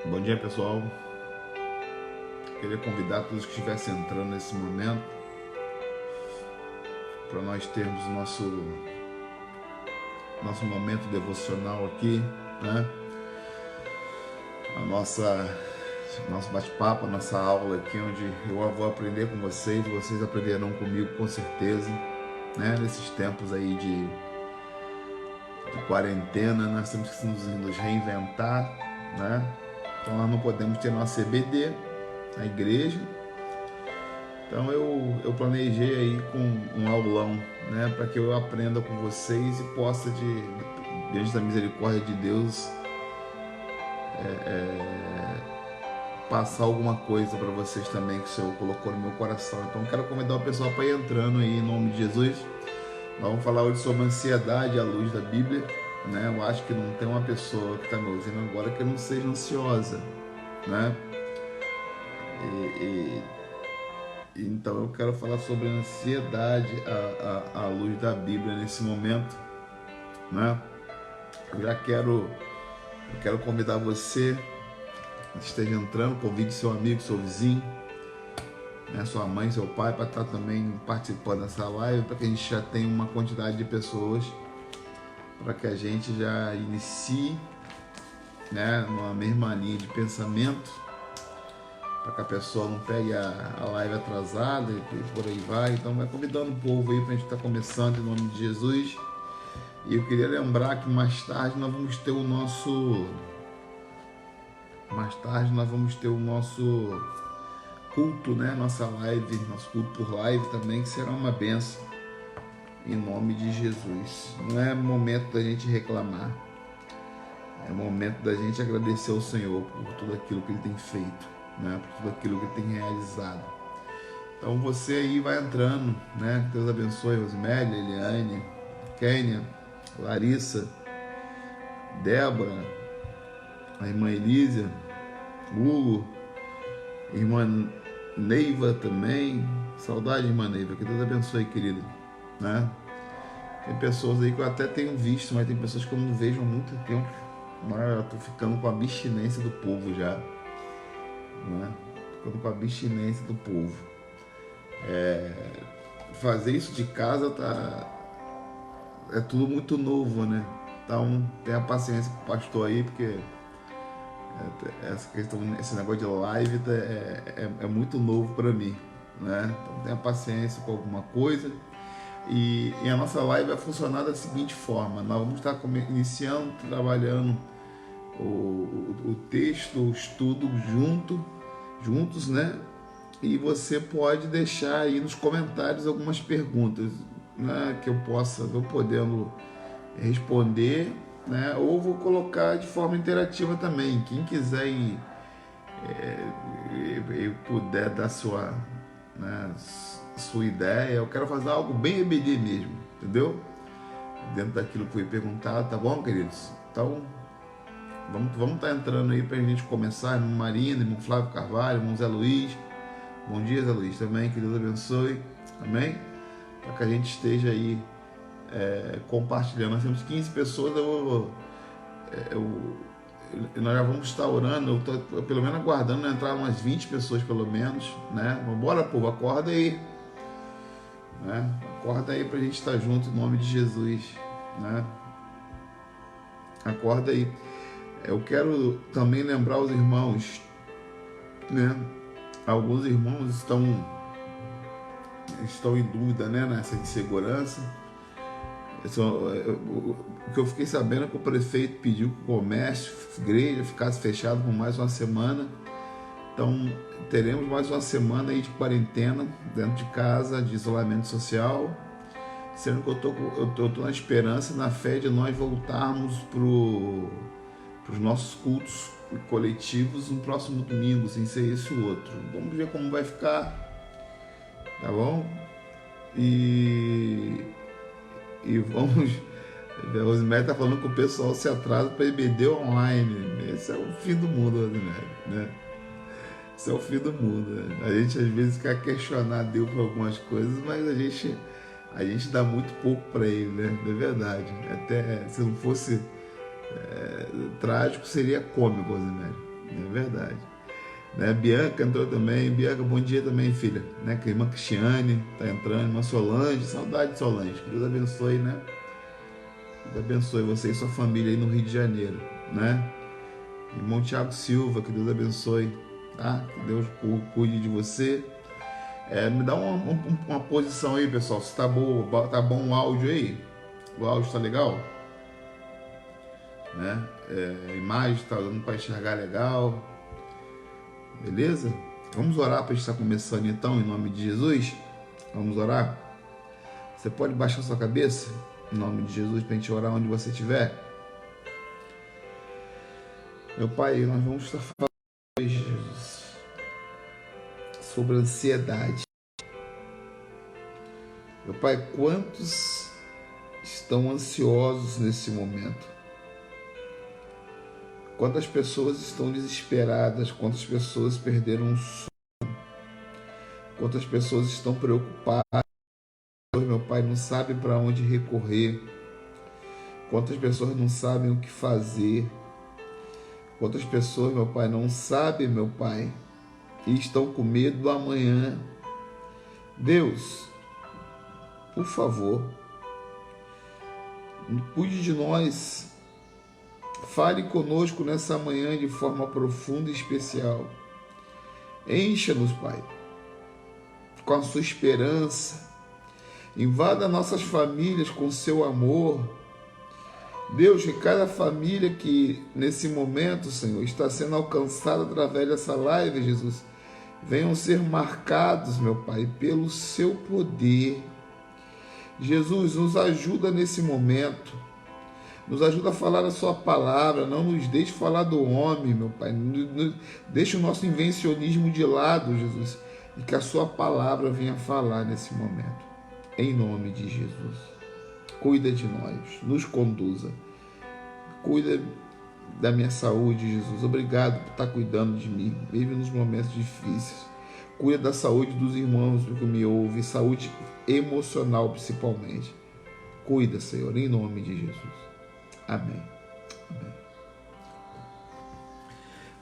Bom dia, pessoal. Queria convidar todos que estivessem entrando nesse momento para nós termos o nosso momento devocional aqui, né? Nosso bate-papo, a nossa aula aqui, onde eu vou aprender com vocês, vocês aprenderão comigo com certeza, né? Nesses tempos aí de quarentena, nós temos que nos reinventar, né? Então nós não podemos ter nossa CBD na igreja. Então eu planejei aí com um aulão, né, para que eu aprenda com vocês e possa, diante da misericórdia de Deus, passar alguma coisa para vocês também que o Senhor colocou no meu coração. Então quero convidar o pessoal para ir entrando aí em nome de Jesus. Nós vamos falar hoje sobre ansiedade à luz da Bíblia, né? Eu acho que não tem uma pessoa que está me ouvindo agora que não seja ansiosa, né? Então eu quero falar sobre a ansiedade à luz da Bíblia nesse momento, né? Eu quero convidar você que esteja entrando, convide seu amigo, seu vizinho, né, sua mãe, seu pai, para estar também participando dessa live, para que a gente já tenha uma quantidade de pessoas, para que a gente já inicie, né, numa mesma linha de pensamento, para que a pessoa não pegue a live atrasada e por aí vai. Então vai convidando o povo aí para a gente estar começando em nome de Jesus. E eu queria lembrar que mais tarde nós vamos ter o nosso culto, né? Nossa live, nosso culto por live também, que será uma bênção em nome de Jesus. Não é momento da gente reclamar, é momento da gente agradecer ao Senhor por tudo aquilo que Ele tem feito, né? Por tudo aquilo que Ele tem realizado. Então você aí vai entrando, né? Que Deus abençoe Rosemary, Eliane, Kênia, Larissa, Débora, a irmã Elísia, Hugo, irmã Neiva também. Saudade, irmã Neiva, que Deus abençoe, querida, né? Tem pessoas aí que eu até tenho visto, mas tem pessoas que eu não vejo há muito tempo. Mas eu tô ficando com a abstinência do povo já, né? Ficando com a abstinência do povo. Fazer isso de casa é tudo muito novo, né? Então tenha paciência com o pastor aí, porque essa questão, esse negócio de live é muito novo para mim, né? Então tenha paciência com alguma coisa. E a nossa live vai funcionar da seguinte forma: nós vamos estar iniciando, trabalhando o texto, o estudo juntos, né? E você pode deixar aí nos comentários algumas perguntas, né, que eu podendo responder, né, ou vou colocar de forma interativa também. Quem quiser e puder dar sua ideia, eu quero fazer algo bem EBD mesmo, entendeu? Dentro daquilo que foi perguntado, tá bom, queridos? Então, vamos estar entrando aí para a gente começar. Irmão Marina, irmão Flávio Carvalho, irmão Zé Luiz. Bom dia, Zé Luiz, também, que Deus abençoe, amém? Para que a gente esteja aí compartilhando. Nós temos 15 pessoas, nós já vamos estar orando, eu estou pelo menos aguardando entrar umas 20 pessoas pelo menos, né? Bora, povo, acorda aí, né? Acorda aí para a gente estar junto em nome de Jesus, né? Acorda aí. Eu quero também lembrar os irmãos, né? Alguns irmãos estão em dúvida, né, nessa insegurança. O que eu fiquei sabendo é que o prefeito pediu que o comércio, igreja, ficasse fechado por mais uma semana. Então teremos mais uma semana aí de quarentena dentro de casa, de isolamento social, sendo que eu tô na esperança, na fé de nós voltarmos para os nossos cultos coletivos no próximo domingo, sem ser esse o outro. Vamos ver como vai ficar, tá bom? E vamos. A Rosemary tá falando que o pessoal se atrasa para EBD online. Esse é o fim do mundo, Rosemary, né? Esse é o fim do mundo, né? A gente às vezes quer questionar Deus por algumas coisas, mas a gente dá muito pouco para ele, né? É verdade. Até se não fosse trágico, seria cômico, Rosemary, É verdade. Né? Bianca entrou também. Bianca, bom dia também, filha. Né? Que a irmã Cristiane tá entrando. Irmã Solange, saudade de Solange. Que Deus abençoe, né? Que Deus abençoe você e sua família aí no Rio de Janeiro, né? Irmão Tiago Silva, que Deus abençoe, tá? Que Deus cuide de você. Me dá uma posição aí, pessoal. Se tá bom o áudio aí. O áudio tá legal? Né? A imagem tá dando para enxergar legal. Beleza? Vamos orar para a gente estar começando então, em nome de Jesus. Vamos orar? Você pode baixar sua cabeça, em nome de Jesus, para a gente orar onde você estiver. Meu Pai, nós vamos estar falando hoje, Jesus, sobre ansiedade. Meu Pai, quantos estão ansiosos nesse momento? Quantas pessoas estão desesperadas? Quantas pessoas perderam o sono? Quantas pessoas estão preocupadas? Meu Pai, não sabem para onde recorrer. Quantas pessoas não sabem o que fazer? Quantas pessoas, meu Pai, não sabem, meu Pai, e estão com medo do amanhã. Deus, por favor, cuide de nós. Fale conosco nessa manhã de forma profunda e especial. Encha-nos, Pai, com a sua esperança. Invada nossas famílias com seu amor. Deus, que cada família que nesse momento, Senhor, está sendo alcançada através dessa live, Jesus, venham ser marcados, meu Pai, pelo seu poder. Jesus, nos ajuda nesse momento. Nos ajuda a falar a sua palavra. Não nos deixe falar do homem, meu Pai. Deixe o nosso invencionismo de lado, Jesus, e que a sua palavra venha falar nesse momento. Em nome de Jesus. Cuida de nós, nos conduza. Cuida da minha saúde, Jesus. Obrigado por estar cuidando de mim, mesmo nos momentos difíceis. Cuida da saúde dos irmãos que me ouvem, saúde emocional principalmente. Cuida, Senhor, em nome de Jesus. Amém. Amém.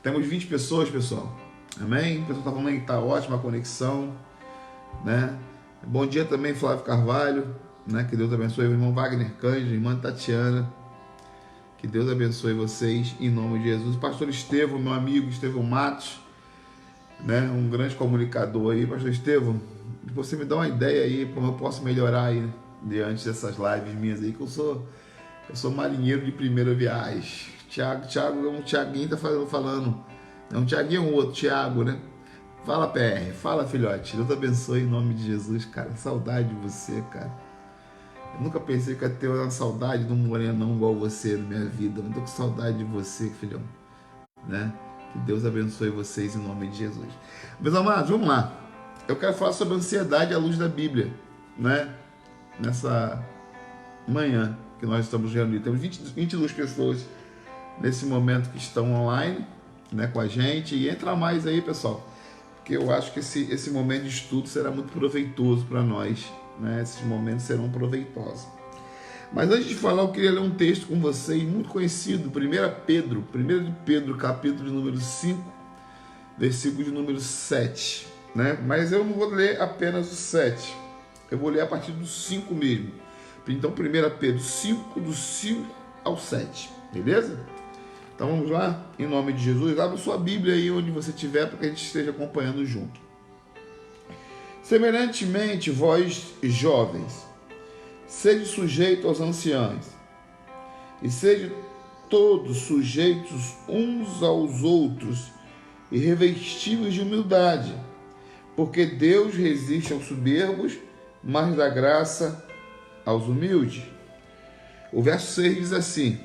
Temos 20 pessoas, pessoal. Amém? O pessoal está falando aí que está ótima a conexão, né? Bom dia também, Flávio Carvalho, né? Que Deus abençoe o irmão Wagner Cândido, irmã Tatiana. Que Deus abençoe vocês em nome de Jesus. Pastor Estevão, meu amigo Estevão Matos, né? Um grande comunicador aí. Pastor Estevão, você me dá uma ideia aí como eu posso melhorar aí diante dessas lives minhas aí, que eu sou marinheiro de primeira viagem. Tiago é um Tiaguinho, tá falando. É um Tiaguinho ou outro, Tiago, né? Fala, PR. Fala, filhote. Deus abençoe em nome de Jesus, cara. Saudade de você, cara. Eu nunca pensei que ia ter uma saudade de um morenão igual você na minha vida. Eu tô com saudade de você, filhão. Né? Que Deus abençoe vocês em nome de Jesus. Meus amados, vamos lá. Eu quero falar sobre ansiedade à luz da Bíblia, né? Nessa manhã que nós estamos reunidos. Temos 22 pessoas nesse momento que estão online, né, com a gente. E entra mais aí, pessoal, porque eu acho que esse momento de estudo será muito proveitoso para nós, né? Esses momentos serão proveitosos. Mas antes de falar, eu queria ler um texto com vocês, muito conhecido, 1 de Pedro, capítulo de número 5, versículo de número 7. Né? Mas eu não vou ler apenas o 7, eu vou ler a partir do 5 mesmo. Então, 1 Pedro 5, do 5 ao 7, beleza? Então vamos lá, em nome de Jesus. Abra sua Bíblia aí onde você estiver, para que a gente esteja acompanhando junto. Semelhantemente, vós jovens, sede sujeitos aos anciãos, e sede todos sujeitos uns aos outros, e revestidos de humildade, porque Deus resiste aos soberbos, mas dá graça aos humildes. O verso 6 diz assim: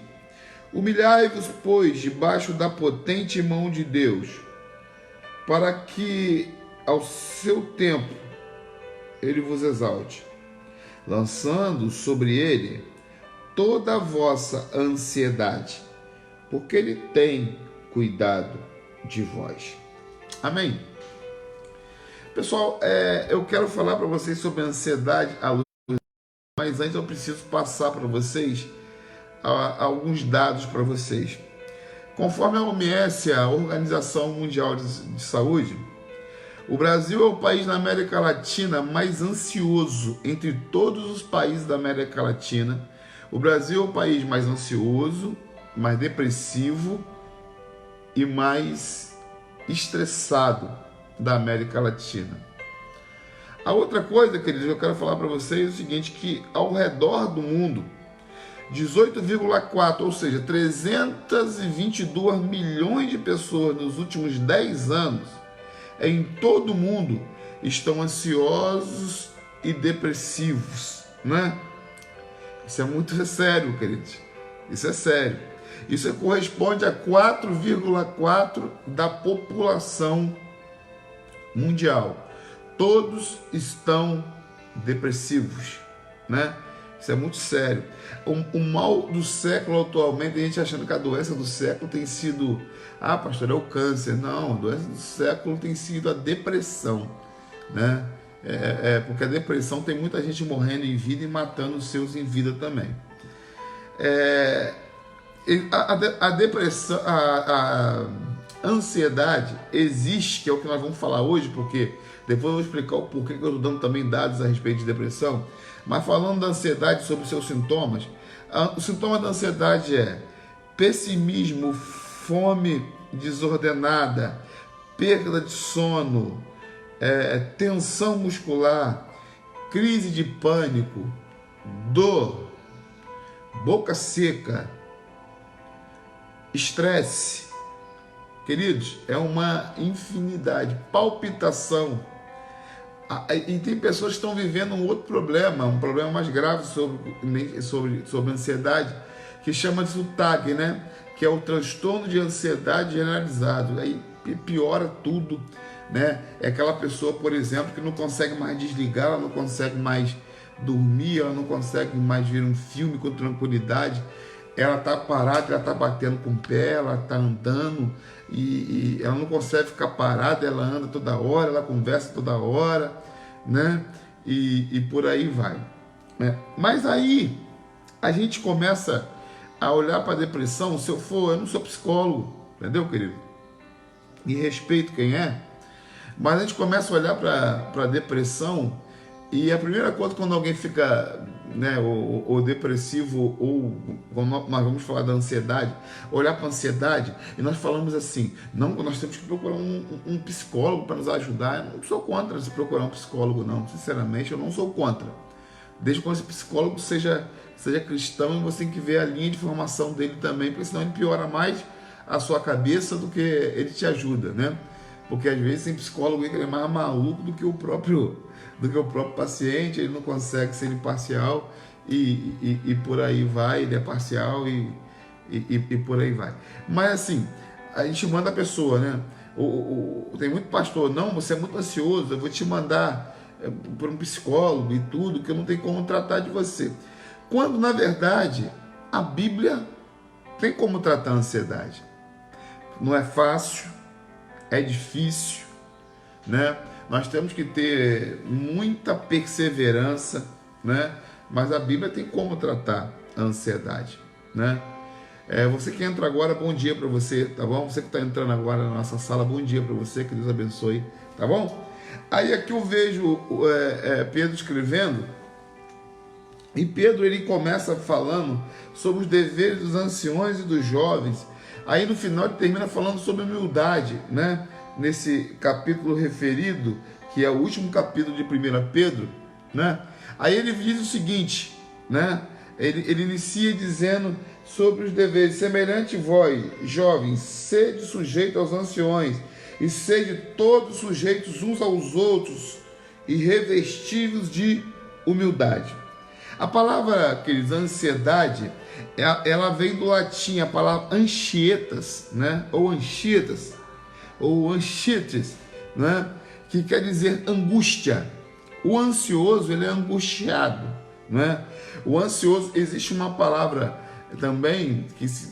humilhai-vos, pois, debaixo da potente mão de Deus, para que ao seu tempo ele vos exalte, lançando sobre ele toda a vossa ansiedade, porque ele tem cuidado de vós. Amém? Pessoal, eu quero falar para vocês sobre a ansiedade à luz, mas antes eu preciso passar para vocês alguns dados para vocês. Conforme a OMS, a Organização Mundial de Saúde, o Brasil é o país na América Latina mais ansioso entre todos os países da América Latina. O Brasil é o país mais ansioso, mais depressivo e mais estressado da América Latina. A outra coisa, queridos, eu quero falar para vocês é o seguinte, que ao redor do mundo, 18,4, ou seja, 322 milhões de pessoas nos últimos 10 anos, em todo o mundo, estão ansiosos e depressivos, né? Isso é muito sério, queridos. Isso é sério. Isso corresponde a 4,4% da população mundial. Todos estão depressivos, né? Isso é muito sério. O mal do século atualmente, a gente achando que a doença do século tem sido, pastor, é o câncer. Não, a doença do século tem sido a depressão, né? Porque a depressão tem muita gente morrendo em vida e matando os seus em vida também. A depressão, a ansiedade existe, que é o que nós vamos falar hoje, porque depois eu vou explicar o porquê que eu estou dando também dados a respeito de depressão. Mas falando da ansiedade, sobre os seus sintomas, o sintoma da ansiedade é pessimismo, fome desordenada, perda de sono, tensão muscular, crise de pânico, dor, boca seca, estresse. Queridos, é uma infinidade, palpitação. E tem pessoas que estão vivendo um outro problema, um problema mais grave sobre ansiedade, que chama de TAG, né? Que é o transtorno de ansiedade generalizado. Aí piora tudo, né? É aquela pessoa, por exemplo, que não consegue mais desligar, ela não consegue mais dormir, ela não consegue mais ver um filme com tranquilidade. Ela está parada, ela está batendo com o pé, ela está andando e ela não consegue ficar parada, ela anda toda hora, ela conversa toda hora, né? E por aí vai, né? Mas aí a gente começa a olhar para a depressão. Eu não sou psicólogo, entendeu, querido? E respeito quem é, mas a gente começa a olhar para a depressão. E a primeira coisa, quando alguém fica, né, ou depressivo, ou nós vamos falar da ansiedade, olhar para a ansiedade, e nós falamos assim, não, nós temos que procurar um psicólogo para nos ajudar. Eu não sou contra se procurar um psicólogo, não, sinceramente, eu não sou contra, desde que esse psicólogo seja cristão, e você tem que ver a linha de formação dele também, porque senão ele piora mais a sua cabeça do que ele te ajuda, né? Porque às vezes tem psicólogo que é mais maluco do que o próprio paciente, ele não consegue ser imparcial e por aí vai, ele é parcial e por aí vai. Mas assim, a gente manda a pessoa, né? Tem muito pastor, não, você é muito ansioso, eu vou te mandar por um psicólogo e tudo, que eu não tenho como tratar de você. Quando, na verdade, a Bíblia tem como tratar a ansiedade. Não é fácil, é difícil, né? Nós temos que ter muita perseverança, né? Mas a Bíblia tem como tratar a ansiedade, né? Você que entra agora, bom dia para você, tá bom? Você que está entrando agora na nossa sala, bom dia para você, que Deus abençoe, tá bom? Aí aqui eu vejo Pedro escrevendo, e Pedro ele começa falando sobre os deveres dos anciões e dos jovens. Aí no final ele termina falando sobre humildade, né? Nesse capítulo referido, que é o último capítulo de 1 Pedro, né? Aí ele diz o seguinte, né? Ele inicia dizendo sobre os deveres: semelhante vós, jovens, sede sujeitos aos anciões, e sede todos sujeitos uns aos outros, e revestidos de humildade. A palavra, queridos, ansiedade, ela vem do latim, a palavra anxietas, né? Ou anxietas, ou anxietes, né? Que quer dizer angústia. O ansioso, ele é angustiado, né? O ansioso, existe uma palavra também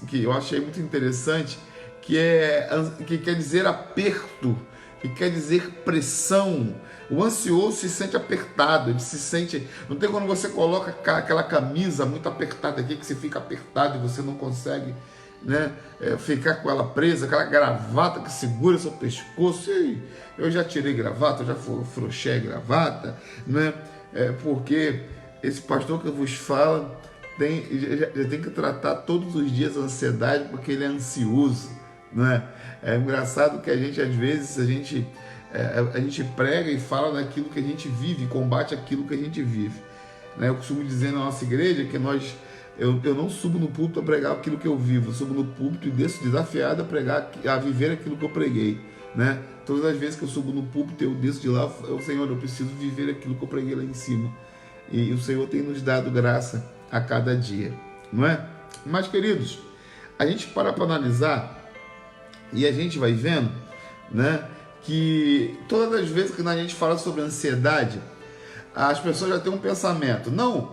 que eu achei muito interessante, que quer dizer aperto, que quer dizer pressão. O ansioso se sente apertado, ele se sente... Não tem quando você coloca aquela camisa muito apertada aqui, que você fica apertado e você não consegue né? Ficar com ela presa, aquela gravata que segura seu pescoço. E eu já tirei gravata, eu já frouxei gravata, né? Porque esse pastor que eu vos falo tem que tratar todos os dias a ansiedade, porque ele é ansioso, né? É engraçado que a gente, às vezes, a gente prega e fala daquilo que a gente vive, combate aquilo que a gente vive, né? Eu costumo dizer na nossa igreja que eu não subo no púlpito a pregar aquilo que eu vivo, eu subo no púlpito e desço desafiado a viver aquilo que eu preguei, né? Todas as vezes que eu subo no púlpito, eu desço de lá, Senhor, eu preciso viver aquilo que eu preguei lá em cima. E o Senhor tem nos dado graça a cada dia, não é? Mas, queridos, a gente para analisar e a gente vai vendo, né, que todas as vezes que a gente fala sobre ansiedade, as pessoas já têm um pensamento: não,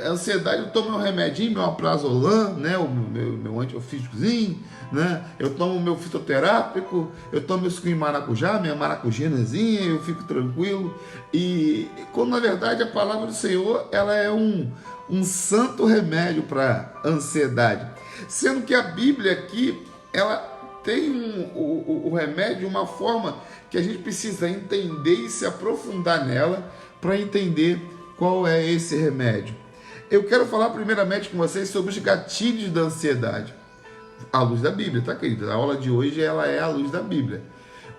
ansiedade, eu tomo meu remedinho, meu aprazolam, né, o meu antiofídicozinho, né, eu tomo meu fitoterápico, eu tomo meu suquinho de maracujá, minha maracujinazinha, eu fico tranquilo. E quando na verdade a palavra do Senhor, ela é um santo remédio para ansiedade, sendo que a Bíblia aqui, ela tem o remédio, uma forma que a gente precisa entender e se aprofundar nela para entender qual é esse remédio. Eu quero falar primeiramente com vocês sobre os gatilhos da ansiedade, à luz da Bíblia, tá, querida? A aula de hoje, ela é à luz da Bíblia.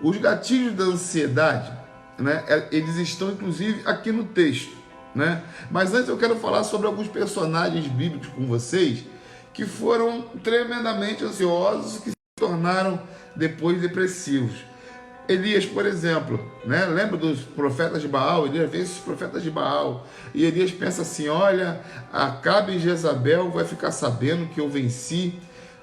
Os gatilhos da ansiedade, né, eles estão inclusive aqui no texto, né? Mas antes eu quero falar sobre alguns personagens bíblicos com vocês que foram tremendamente ansiosos, que se tornaram depois depressivos. Elias, por exemplo, né? Lembra dos profetas de Baal? Elias vê esses profetas de Baal e Elias pensa assim: olha, Acabe e Jezabel vai ficar sabendo que eu venci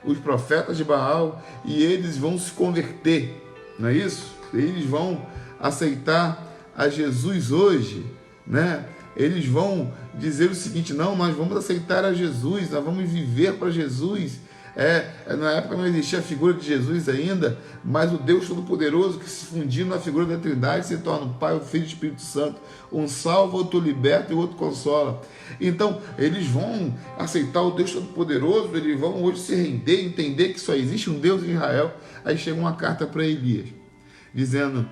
os profetas de Baal e eles vão se converter, não é isso? Eles vão aceitar a Jesus hoje, né? Eles vão dizer o seguinte: não, nós vamos aceitar a Jesus, nós vamos viver para Jesus. Na época não existia a figura de Jesus ainda, mas o Deus Todo-Poderoso que se fundiu na figura da Trindade se torna o Pai, o Filho e o Espírito Santo. Um salva, outro liberta e o outro consola. Então, eles vão aceitar o Deus Todo-Poderoso, eles vão hoje se render, entender que só existe um Deus em Israel. Aí chega uma carta para Elias, dizendo,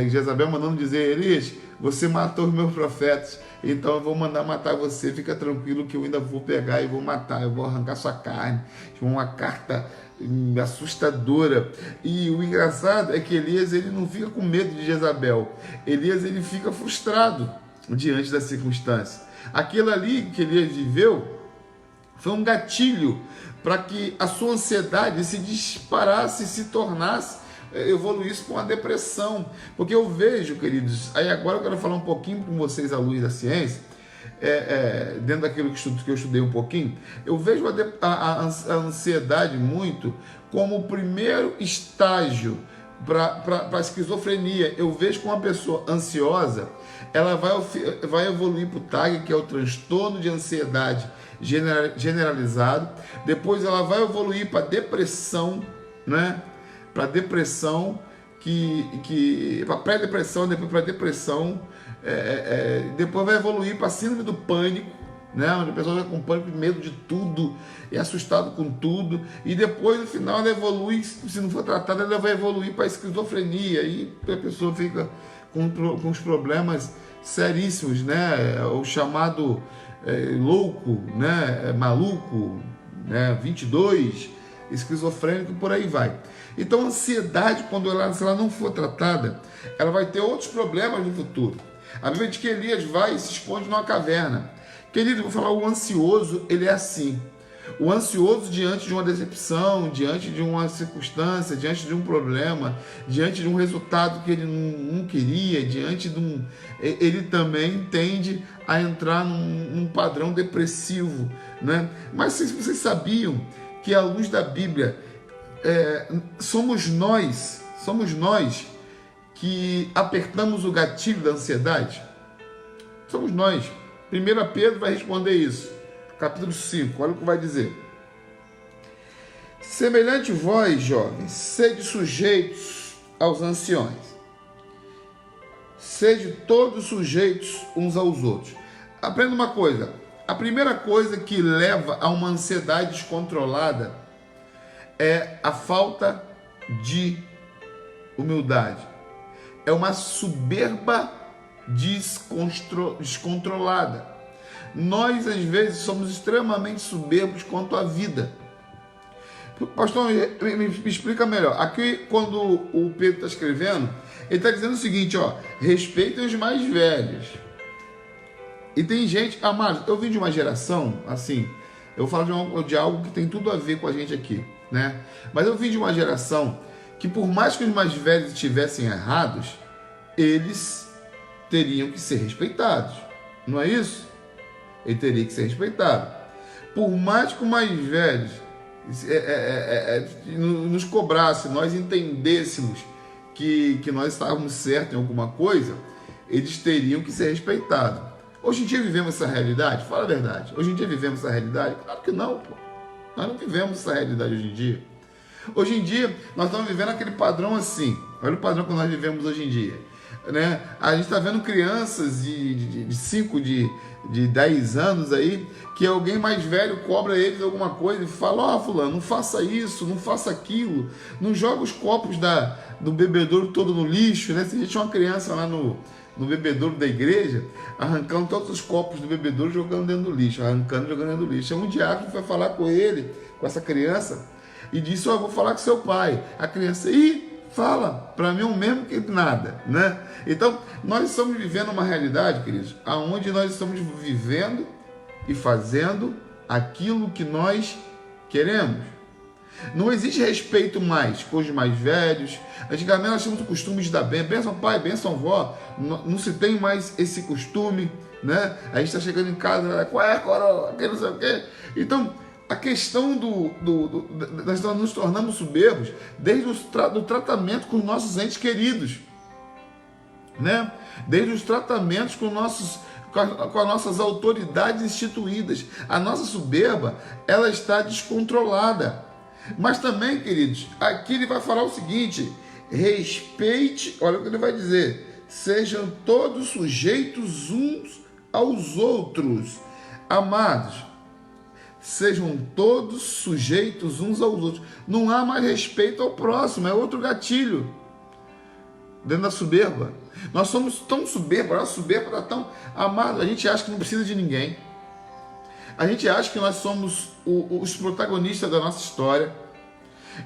Jezabel mandando dizer: Elias, você matou os meus profetas, então eu vou mandar matar você, fica tranquilo que eu ainda vou pegar e vou matar, eu vou arrancar sua carne. Uma carta assustadora. E o engraçado é que Elias, ele não fica com medo de Jezabel, Elias, ele fica frustrado diante da circunstância. Aquilo ali que Elias viveu foi um gatilho para que a sua ansiedade se disparasse, se tornasse, evoluísse com a depressão. Porque eu vejo, queridos, aí agora eu quero falar um pouquinho com vocês à luz da ciência, dentro daquilo que eu estudei um pouquinho, eu vejo a ansiedade muito como o primeiro estágio para a esquizofrenia. Eu vejo que uma pessoa ansiosa, ela vai evoluir para o TAG, que é o transtorno de ansiedade generalizado. Depois ela vai evoluir para depressão, né? Para depressão, para pré-depressão, depois para depressão, depois vai evoluir para síndrome do pânico, né? Onde a pessoa vai com pânico, medo de tudo, é assustado com tudo, e depois no final ela evolui, se não for tratada, ela vai evoluir para esquizofrenia, e a pessoa fica com os problemas seríssimos, né? O chamado louco, né? Maluco, né? 22, esquizofrênico, por aí vai. Então a ansiedade, se ela não for tratada, ela vai ter outros problemas no futuro. A Bíblia diz que Elias vai e se esconde numa caverna. Querido, eu vou falar, o ansioso, ele é assim. O ansioso diante de uma decepção, diante de uma circunstância, diante de um problema, diante de um resultado que ele não queria, ele também tende a entrar num padrão depressivo, né? Mas vocês sabiam que, à luz da Bíblia, somos nós que apertamos o gatilho da ansiedade? Somos nós. 1 Pedro vai responder isso, capítulo 5, olha o que vai dizer: semelhante vós, jovens, sede sujeitos aos anciões, sede todos sujeitos uns aos outros. Aprenda uma coisa: a primeira coisa que leva a uma ansiedade descontrolada é a falta de humildade. É uma soberba descontrolada. Nós, às vezes, somos extremamente soberbos quanto à vida. Pastor, me explica melhor. Aqui, quando o Pedro está escrevendo, ele está dizendo o seguinte, ó: respeitem os mais velhos. E tem gente, amados, eu vim de uma geração, assim, eu falo de algo que tem tudo a ver com a gente aqui, né? Mas eu vim de uma geração que, por mais que os mais velhos estivessem errados, eles teriam que ser respeitados. Não é isso? Ele teria que ser respeitado. Por mais que o mais velho nos cobrasse, nós entendêssemos que nós estávamos certos em alguma coisa, eles teriam que ser respeitados. Hoje em dia vivemos essa realidade? Fala a verdade. Hoje em dia vivemos essa realidade? Claro que não, pô. Nós não vivemos essa realidade hoje em dia. Hoje em dia, nós estamos vivendo aquele padrão assim. Olha o padrão que nós vivemos hoje em dia, né? A gente está vendo crianças de 5, de 10 anos aí, que alguém mais velho cobra eles alguma coisa e fala: ó, fulano, não faça isso, não faça aquilo, não joga os copos do bebedouro todo no lixo, né? Se a gente tinha uma criança lá no bebedouro da igreja, arrancando todos os copos do bebedouro, jogando dentro do lixo, arrancando e jogando dentro do lixo. Um diácono foi falar com ele, com essa criança, e disse: ó, vou falar com seu pai. A criança: fala, para mim é o mesmo que nada, né? Então, nós estamos vivendo uma realidade, queridos, onde nós estamos vivendo e fazendo aquilo que nós queremos. Não existe respeito mais com os mais velhos. Antigamente nós tínhamos o costume de dar bênção pai, bênção vó. Não se tem mais esse costume, né? A gente está chegando em casa, qual é, coroa, aquele não sei o quê. Então, a questão nós nos tornamos soberbos desde do tratamento com os nossos entes queridos, né? Desde os tratamentos com as nossas autoridades instituídas. A nossa soberba, ela está descontrolada. Mas também, queridos, aqui ele vai falar o seguinte: respeite, olha o que ele vai dizer: sejam todos sujeitos uns aos outros. Amados, sejam todos sujeitos uns aos outros. Não há mais respeito ao próximo, é outro gatilho dentro da soberba. Nós somos tão soberbos, a nossa soberba está tão amada, a gente acha que não precisa de ninguém. A gente acha que nós somos os protagonistas da nossa história.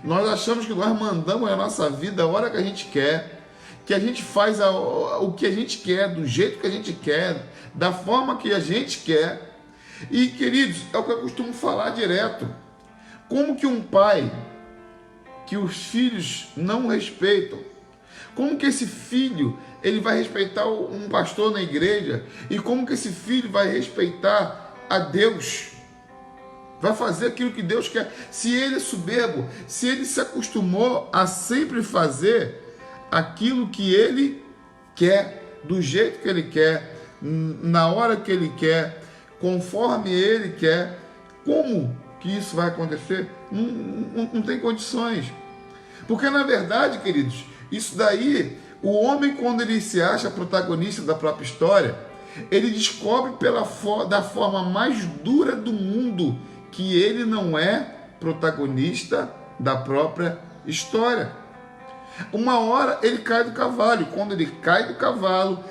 Nós achamos que nós mandamos a nossa vida a hora que a gente quer, que a gente faz o que a gente quer, do jeito que a gente quer, da forma que a gente quer. E, queridos, é o que eu costumo falar direto. Como que um pai que os filhos não respeitam, como que esse filho ele vai respeitar um pastor na igreja, e como que esse filho vai respeitar a Deus, vai fazer aquilo que Deus quer? Se ele é soberbo, se ele se acostumou a sempre fazer aquilo que ele quer, do jeito que ele quer, na hora que ele quer, conforme ele quer, como que isso vai acontecer? Não tem condições. Porque na verdade, queridos, isso daí, o homem, quando ele se acha protagonista da própria história, ele descobre da forma mais dura do mundo que ele não é protagonista da própria história. Uma hora ele cai do cavalo, e quando ele cai do cavalo,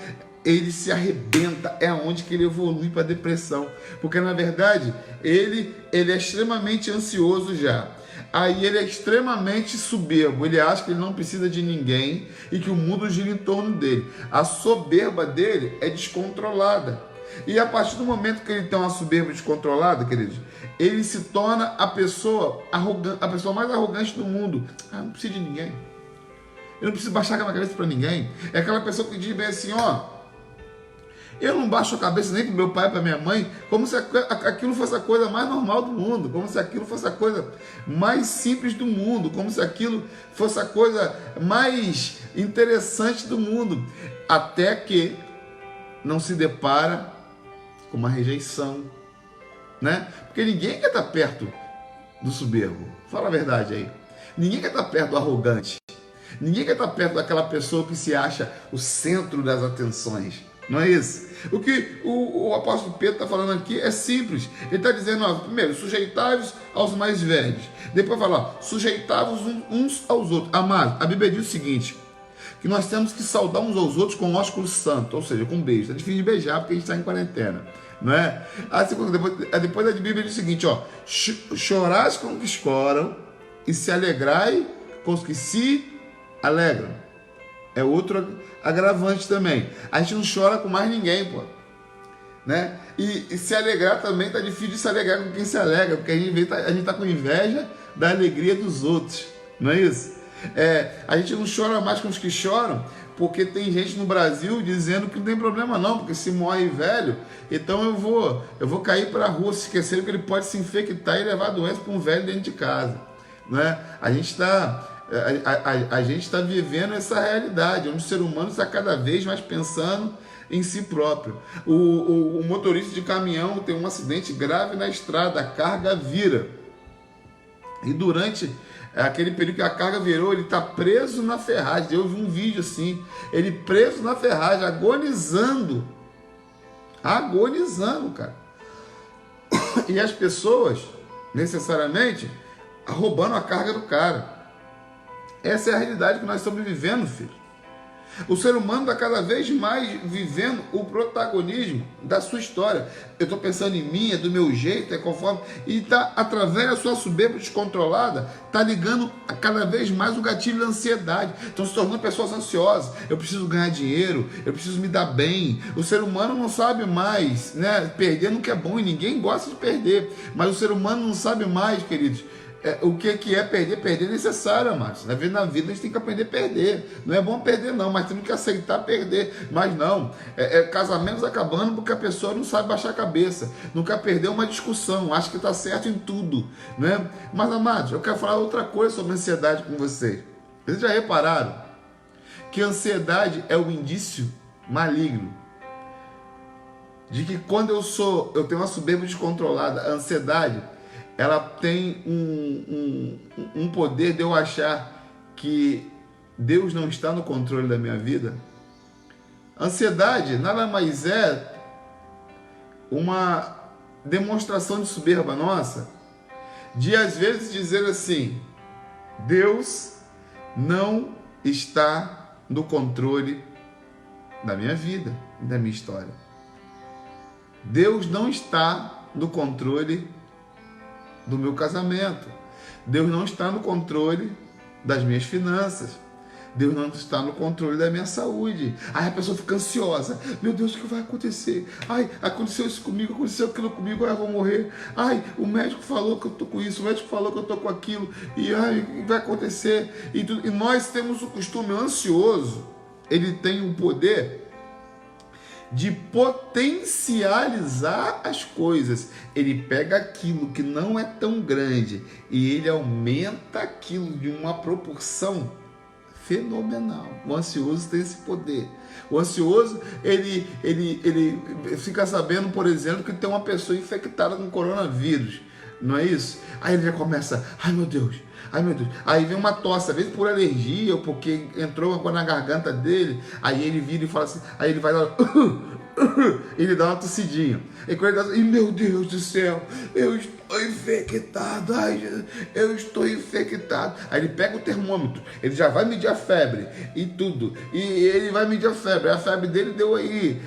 ele se arrebenta, é onde que ele evolui para a depressão, porque na verdade ele é extremamente ansioso já. Aí ele é extremamente soberbo, ele acha que ele não precisa de ninguém e que o mundo gira em torno dele. A soberba dele é descontrolada. E a partir do momento que ele tem uma soberba descontrolada, queridos, ele se torna a pessoa mais arrogante do mundo. Não precisa de ninguém. Eu não preciso baixar a cabeça para ninguém. É aquela pessoa que diz bem assim, eu não baixo a cabeça nem para meu pai, para minha mãe, como se aquilo fosse a coisa mais normal do mundo, como se aquilo fosse a coisa mais simples do mundo, como se aquilo fosse a coisa mais interessante do mundo, até que não se depara com uma rejeição, né? Porque ninguém quer estar perto do soberbo, fala a verdade aí. Ninguém quer estar perto do arrogante. Ninguém quer estar perto daquela pessoa que se acha o centro das atenções. Não é isso? O que o apóstolo Pedro está falando aqui é simples. Ele está dizendo, ó, primeiro, sujeitai-vos aos mais velhos. Depois fala, sujeitai-vos uns aos outros. Amado, a Bíblia diz o seguinte, que nós temos que saudar uns aos outros com ósculo santo, ou seja, com beijo. É difícil de beijar porque a gente está em quarentena, não é? Depois a Bíblia diz o seguinte, ó, chorais com os que choram e se alegrai com os que se alegram. É outro agravante também. A gente não chora com mais ninguém, pô. Né? E se alegrar também tá difícil de se alegrar com quem se alegra, porque a gente tá com inveja da alegria dos outros. Não é isso? A gente não chora mais com os que choram, porque tem gente no Brasil dizendo que não tem problema não, porque se morre velho, então eu vou cair para a rua, se esquecendo que ele pode se infectar e levar a doença para um velho dentro de casa. Né? A gente está vivendo essa realidade, onde o ser humano está cada vez mais pensando em si próprio. O motorista de caminhão tem um acidente grave na estrada, a carga vira. E durante aquele período que a carga virou, ele está preso na ferragem. Eu vi um vídeo assim, ele preso na ferragem, agonizando, cara. E as pessoas, necessariamente, roubando a carga do cara. Essa é a realidade que nós estamos vivendo, filho. O ser humano está cada vez mais vivendo o protagonismo da sua história. Eu estou pensando em mim, é do meu jeito, é conforme... E está, através da sua soberba descontrolada, está ligando a cada vez mais o gatilho da ansiedade. Estão se tornando pessoas ansiosas. Eu preciso ganhar dinheiro, eu preciso me dar bem. O ser humano não sabe mais, né? Perder nunca é bom e ninguém gosta de perder. Mas o ser humano não sabe mais, queridos, o que é perder? Perder é necessário, amados. Na vida a gente tem que aprender a perder. Não é bom perder não, mas temos que aceitar perder. Mas não, casamentos acabando porque a pessoa não sabe baixar a cabeça, não quer perder uma discussão, acha que está certo em tudo, né? Mas, amados, eu quero falar outra coisa sobre ansiedade com vocês. Vocês já repararam que a ansiedade é um indício maligno de que quando eu tenho uma soberba descontrolada, a ansiedade, ela tem um poder de eu achar que Deus não está no controle da minha vida. Ansiedade nada mais é uma demonstração de soberba nossa, de às vezes dizer assim, Deus não está no controle da minha vida, da minha história. Deus não está no controle do meu casamento. Deus não está no controle das minhas finanças. Deus não está no controle da minha saúde. Aí a pessoa fica ansiosa. Meu Deus, o que vai acontecer? Ai, aconteceu isso comigo, aconteceu aquilo comigo, ai, eu vou morrer. Ai, o médico falou que eu estou com isso, o médico falou que eu estou com aquilo. E ai, vai acontecer. E nós temos o costume, o ansioso, ele tem o poder de potencializar as coisas. Ele pega aquilo que não é tão grande e ele aumenta aquilo de uma proporção fenomenal. O ansioso tem esse poder. O ansioso, ele fica sabendo, por exemplo, que tem uma pessoa infectada com coronavírus. Não é isso? Aí ele já começa, ai meu Deus. Aí vem uma tosse, às vezes por alergia ou porque entrou uma coisa na garganta dele. Aí ele vira e fala assim, aí ele vai lá, ele dá uma tossidinha. E quando ele dá, e meu Deus do céu, eu estou infectado, ai, eu estou infectado. Aí ele pega o termômetro, ele já vai medir a febre e tudo. E ele vai medir a febre. A febre dele deu aí,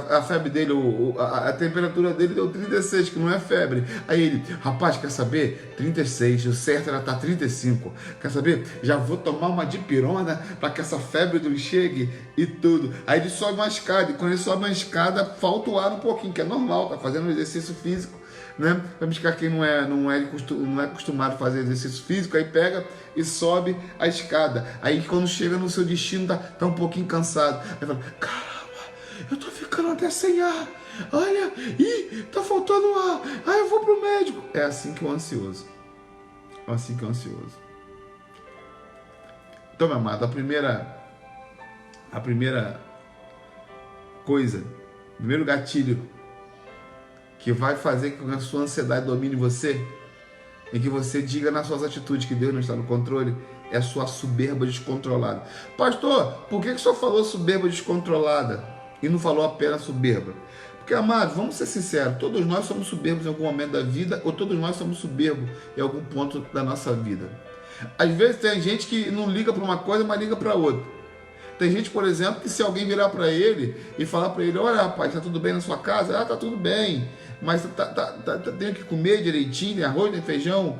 a febre dele, a temperatura dele deu 36, que não é febre. Aí ele, rapaz, quer saber? 36, o certo era estar 35. Quer saber? Já vou tomar uma dipirona para que essa febre não chegue e tudo. Aí ele sobe uma escada, e quando ele sobe uma escada, falta o ar um pouquinho, que é normal, tá fazendo um exercício físico, né? Vamos ficar quem não é acostumado a fazer exercício físico, aí pega e sobe a escada. Aí quando chega no seu destino, tá um pouquinho cansado. Aí fala, caramba, eu tô ficando até sem ar. Olha, tá faltando ar. Aí eu vou pro médico. É assim que é o ansioso. É assim que é o ansioso. Então, meu amado, a primeira coisa, o primeiro gatilho que vai fazer com que a sua ansiedade domine você e que você diga nas suas atitudes que Deus não está no controle, é a sua soberba descontrolada. Pastor, por que o senhor falou soberba descontrolada? e não falou apenas soberba? Porque, amados, vamos ser sinceros, todos nós somos soberbos em algum momento da vida, ou todos nós somos soberbos em algum ponto da nossa vida. Às vezes tem gente que não liga para uma coisa, mas liga para outra. Tem gente, por exemplo, que se alguém virar para ele e falar para ele: olha, rapaz, tá tudo bem na sua casa? Ah, tá tudo bem, mas tenho que comer direitinho, tem arroz, tem feijão.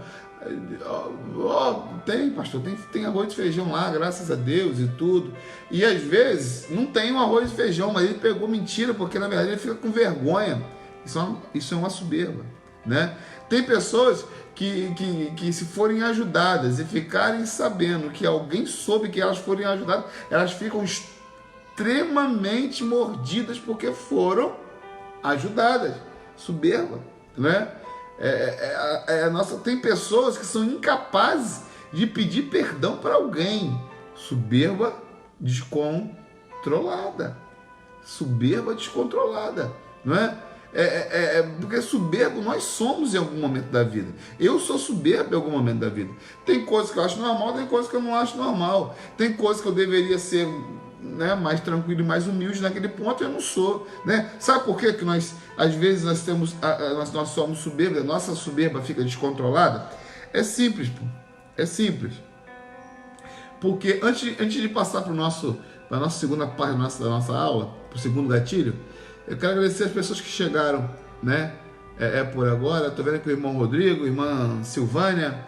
Tem, pastor, tem arroz e feijão lá, graças a Deus e tudo. E às vezes não tem um arroz e feijão, mas ele pegou mentira, porque na verdade ele fica com vergonha. Isso é uma soberba, né? Tem pessoas que se forem ajudadas e ficarem sabendo que alguém soube que elas forem ajudadas, elas ficam extremamente mordidas porque foram ajudadas. Soberba, né? Tem pessoas que são incapazes de pedir perdão para alguém. Soberba descontrolada. Soberba descontrolada, não é? Porque soberbo nós somos em algum momento da vida. Eu sou soberbo em algum momento da vida. Tem coisas que eu acho normal, tem coisas que eu não acho normal. Tem coisas que eu deveria ser, né, mais tranquilo e mais humilde naquele ponto, eu não sou, né? Sabe por que nós, às vezes, nós somos soberbos, a nossa soberba fica descontrolada? É simples, pô. É simples. Porque antes de passar para a nossa segunda parte da nossa aula, para o segundo gatilho, eu quero agradecer as pessoas que chegaram, né? Por agora. Estou vendo aqui o irmão Rodrigo, irmã Silvânia,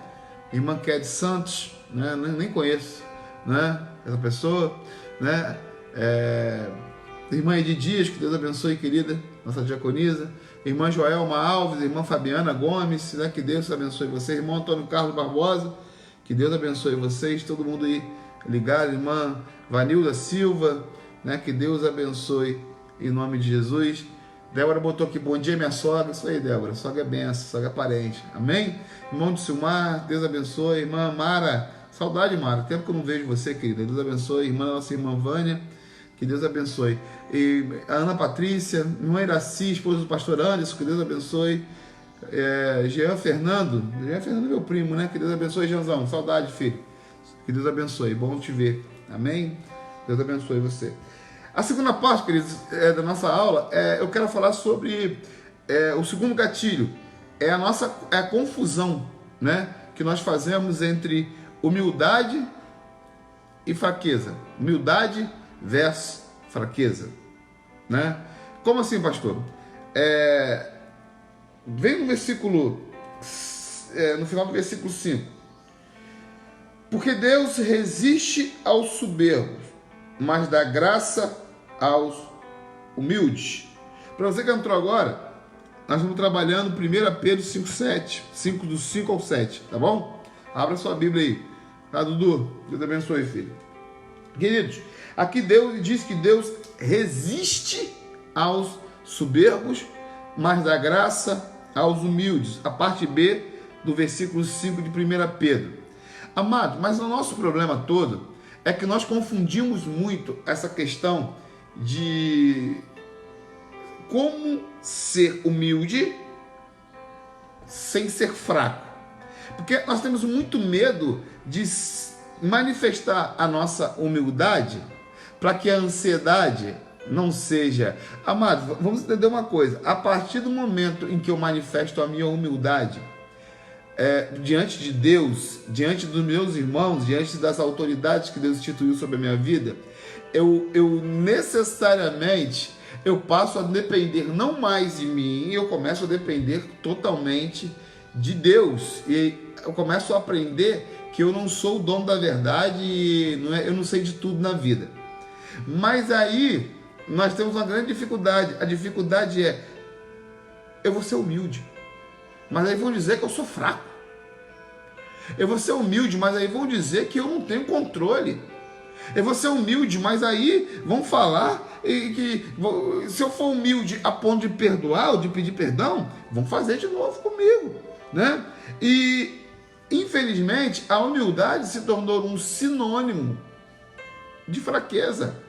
irmã Ked Santos, né? Nem conheço, né? Essa pessoa, né? Irmã Edith Dias, que Deus abençoe, querida, nossa diaconisa. Irmã Joelma Alves, irmã Fabiana Gomes, né? Que Deus abençoe vocês. Irmão Antônio Carlos Barbosa, que Deus abençoe vocês. Todo mundo aí ligado. Irmã Vanilda Silva, né? Que Deus abençoe em nome de Jesus. Débora botou aqui: bom dia, minha sogra. Isso aí, Débora. Sogra é benção, sogra é parente. Amém? Irmão de Silmar, Deus abençoe. Irmã Mara, saudade, Mara. Tempo que eu não vejo você, querida. Deus abençoe. Nossa irmã Vânia, que Deus abençoe. E a Ana Patrícia, irmã Iraci, esposa do pastor Anderson, que Deus abençoe. Jean Fernando, meu primo, né? Que Deus abençoe, Jeanzão. Saudade, filho. Que Deus abençoe. Bom te ver. Amém? Deus abençoe você. A segunda parte, queridos, da nossa aula, eu quero falar sobre o segundo gatilho. É a confusão, né, que nós fazemos entre humildade e fraqueza. Humildade versus fraqueza, né? Como assim, pastor? Vem no versículo, no final do versículo 5. Porque Deus resiste aos soberbos, mas dá graça aos humildes. Para você que entrou agora, nós estamos trabalhando 1 Pedro 5:7, do 5 ao 7, tá bom? Abra sua Bíblia aí, tá, Dudu? Deus abençoe, filho. Queridos, aqui Deus diz que Deus resiste aos soberbos, mas dá graça aos humildes. A parte B do versículo 5 de 1 Pedro. Amado, mas o nosso problema todo é que nós confundimos muito essa questão de como ser humilde sem ser fraco. Porque nós temos muito medo de manifestar a nossa humildade para que a ansiedade não seja... Amado, vamos entender uma coisa. A partir do momento em que eu manifesto a minha humildade diante de Deus, diante dos meus irmãos, diante das autoridades que Deus instituiu sobre a minha vida, eu necessariamente passo a depender não mais de mim, eu começo a depender totalmente de Deus. E eu começo a aprender que eu não sou o dono da verdade e eu não sei de tudo na vida. Mas aí nós temos uma grande dificuldade. A dificuldade eu vou ser humilde, mas aí vão dizer que eu sou fraco. Eu vou ser humilde, mas aí vão dizer que eu não tenho controle. Eu vou ser humilde, mas aí vão falar que se eu for humilde a ponto de perdoar ou de pedir perdão, vão fazer de novo comigo, né? E infelizmente a humildade se tornou um sinônimo de fraqueza.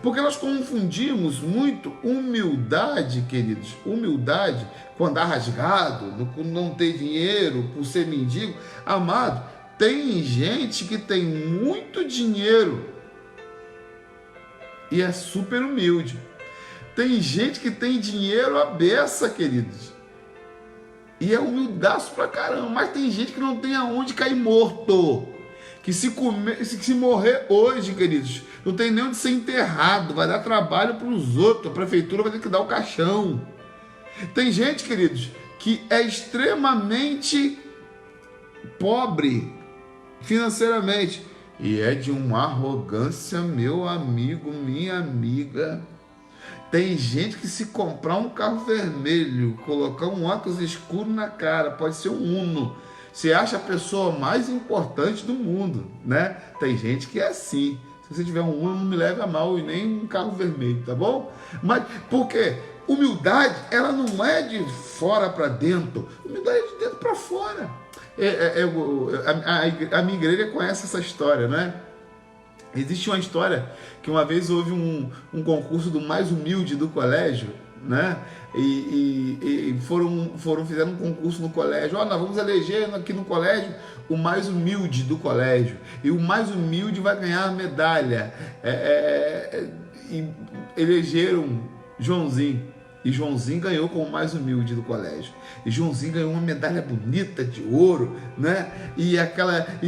Porque nós confundimos muito humildade, queridos, humildade com andar rasgado, com não ter dinheiro, por ser mendigo. Amado, tem gente que tem muito dinheiro e é super humilde. Tem gente que tem dinheiro à beça, queridos, e é humildaço pra caramba, mas tem gente que não tem aonde cair morto, que se morrer hoje, queridos, não tem nem onde ser enterrado, vai dar trabalho para os outros, a prefeitura vai ter que dar o caixão. Tem gente, queridos, que é extremamente pobre financeiramente e é de uma arrogância, meu amigo, minha amiga. Tem gente que se comprar um carro vermelho, colocar um óculos escuro na cara, pode ser um Uno, você acha a pessoa mais importante do mundo, né? Tem gente que é assim. Se você tiver um Uno, não me leve a mal e nem um carro vermelho, tá bom? Mas por quê? Humildade, ela não é de fora para dentro, humildade é de dentro para fora. A minha igreja conhece essa história, né? Existe uma história que uma vez houve um concurso do mais humilde do colégio, né? Fizeram um concurso no colégio. Nós vamos eleger aqui no colégio o mais humilde do colégio. E o mais humilde vai ganhar a medalha. E elegeram Joãozinho. E Joãozinho ganhou como o mais humilde do colégio. E Joãozinho ganhou uma medalha bonita de ouro, né? E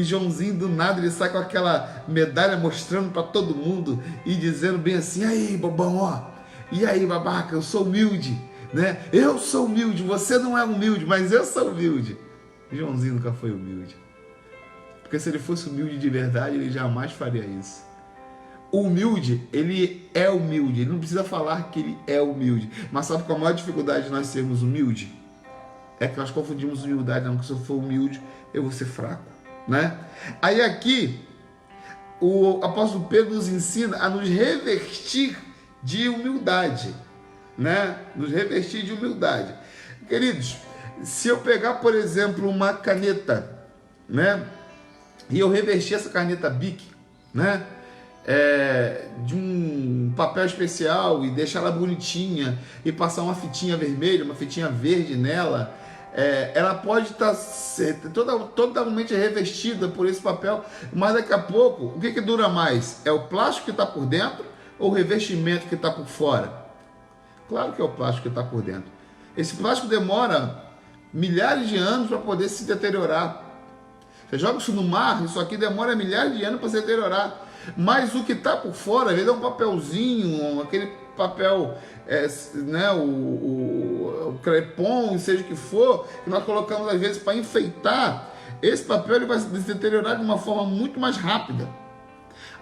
Joãozinho do nada ele sai com aquela medalha mostrando para todo mundo e dizendo bem assim: aí, bobão, ó. E aí, babaca, eu sou humilde, né? Eu sou humilde, você não é humilde, mas eu sou humilde. Joãozinho nunca foi humilde. Porque se ele fosse humilde de verdade, ele jamais faria isso. O humilde, ele é humilde, ele não precisa falar que ele é humilde. Mas sabe qual a maior dificuldade de nós sermos humildes? É que nós confundimos humildade, não, que se eu for humilde, eu vou ser fraco, né? Aí aqui, o apóstolo Pedro nos ensina a nos revestir de humildade, né? Nos revestir de humildade. Queridos, se eu pegar, por exemplo, uma caneta, né? E eu revestir essa caneta Bic, né? De um papel especial e deixar ela bonitinha e passar uma fitinha vermelha, uma fitinha verde nela, ela pode estar totalmente revestida por esse papel, mas daqui a pouco, o que dura mais? É o plástico que está por dentro ou o revestimento que está por fora? Claro que é o plástico que está por dentro. Esse plástico demora milhares de anos para poder se deteriorar. Você joga isso no mar, isso aqui demora milhares de anos para se deteriorar. Mas o que está por fora, às vezes é um papelzinho, aquele papel, né, o crepom, seja o que for, que nós colocamos às vezes para enfeitar. Esse papel ele vai se deteriorar de uma forma muito mais rápida.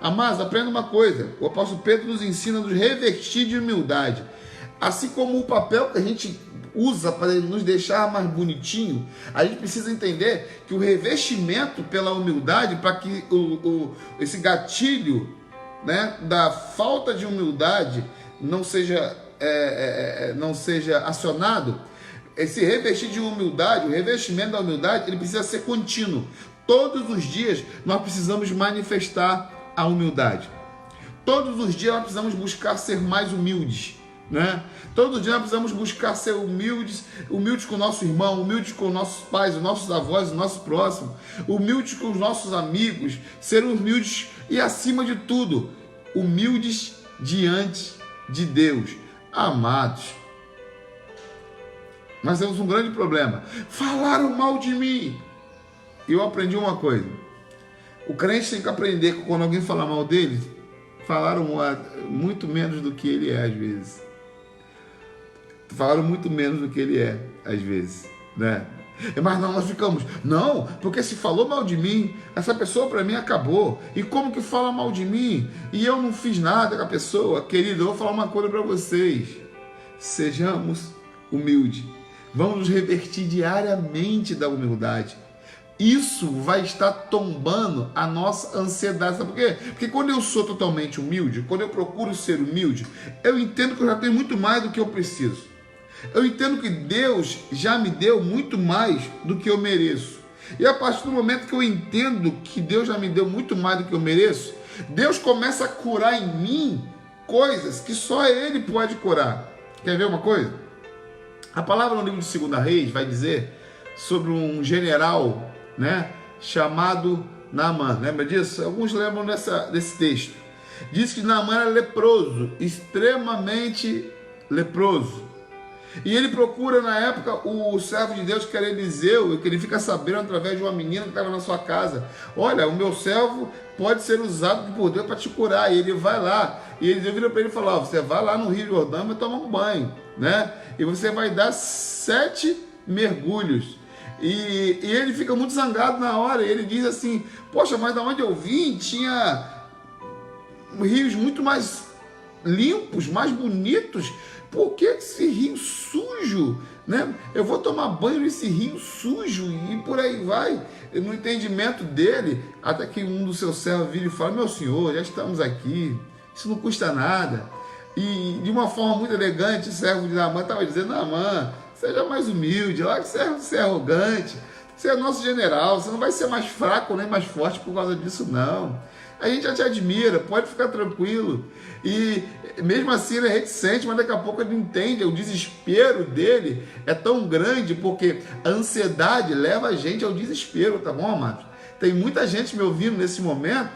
Amados, aprenda uma coisa: o apóstolo Pedro nos ensina a nos revestir de humildade. Assim como o papel que a gente usa para nos deixar mais bonitinho, a gente precisa entender que o revestimento pela humildade, para que esse gatilho, né, da falta de humildade não seja acionado, esse revestir de humildade, o revestimento da humildade, ele precisa ser contínuo. Todos os dias nós precisamos manifestar a humildade. Todos os dias nós precisamos buscar ser mais humildes, né? Todo dia nós precisamos buscar ser humildes com o nosso irmão, humildes com nossos pais, os nossos avós, o nosso próximo, humildes com os nossos amigos, ser humildes e, acima de tudo, humildes diante de Deus. Amados, nós temos um grande problema: falaram mal de mim. E eu aprendi uma coisa: o crente tem que aprender que quando alguém fala mal dele, falaram muito menos do que ele é às vezes. Falaram muito menos do que ele é, às vezes, né? Mas não, nós ficamos, não, porque se falou mal de mim, essa pessoa para mim acabou. E como que fala mal de mim? E eu não fiz nada com a pessoa. Querido, eu vou falar uma coisa para vocês: sejamos humildes. Vamos nos revertir diariamente da humildade. Isso vai estar tombando a nossa ansiedade. Sabe por quê? Porque quando eu sou totalmente humilde, quando eu procuro ser humilde, eu entendo que eu já tenho muito mais do que eu preciso. Eu entendo que Deus já me deu muito mais do que eu mereço. E a partir do momento que eu entendo que Deus já me deu muito mais do que eu mereço, Deus começa a curar em mim coisas que só Ele pode curar. Quer ver uma coisa? A palavra no livro de 2 Reis vai dizer sobre um general, né, chamado Naamã. Lembra disso? Alguns lembram desse texto. Diz que Naamã era leproso, extremamente leproso. E ele procura na época o servo de Deus, que era Eliseu, que ele fica sabendo através de uma menina que estava na sua casa: olha, o meu servo pode ser usado por Deus para te curar. E ele vai lá, e Eliseu vira para ele e fala: você vai lá no Rio Jordão e vai tomar um banho, né? E você vai dar 7 mergulhos. E ele fica muito zangado na hora, e ele diz assim: poxa, mas da onde eu vim tinha rios muito mais limpos, mais bonitos. Por que esse rio sujo, né? Eu vou tomar banho nesse rio sujo, e por aí vai. No entendimento dele, até que um dos seus servos vira e fala: meu senhor, já estamos aqui, isso não custa nada. E de uma forma muito elegante, o servo de Naamã estava dizendo: Naamã, seja mais humilde, lá que você é arrogante, você é nosso general, você não vai ser mais fraco nem mais forte por causa disso, não. A gente já te admira, pode ficar tranquilo. E mesmo assim ele é reticente, mas daqui a pouco ele entende, o desespero dele é tão grande, porque a ansiedade leva a gente ao desespero, tá bom, amados? Tem muita gente me ouvindo nesse momento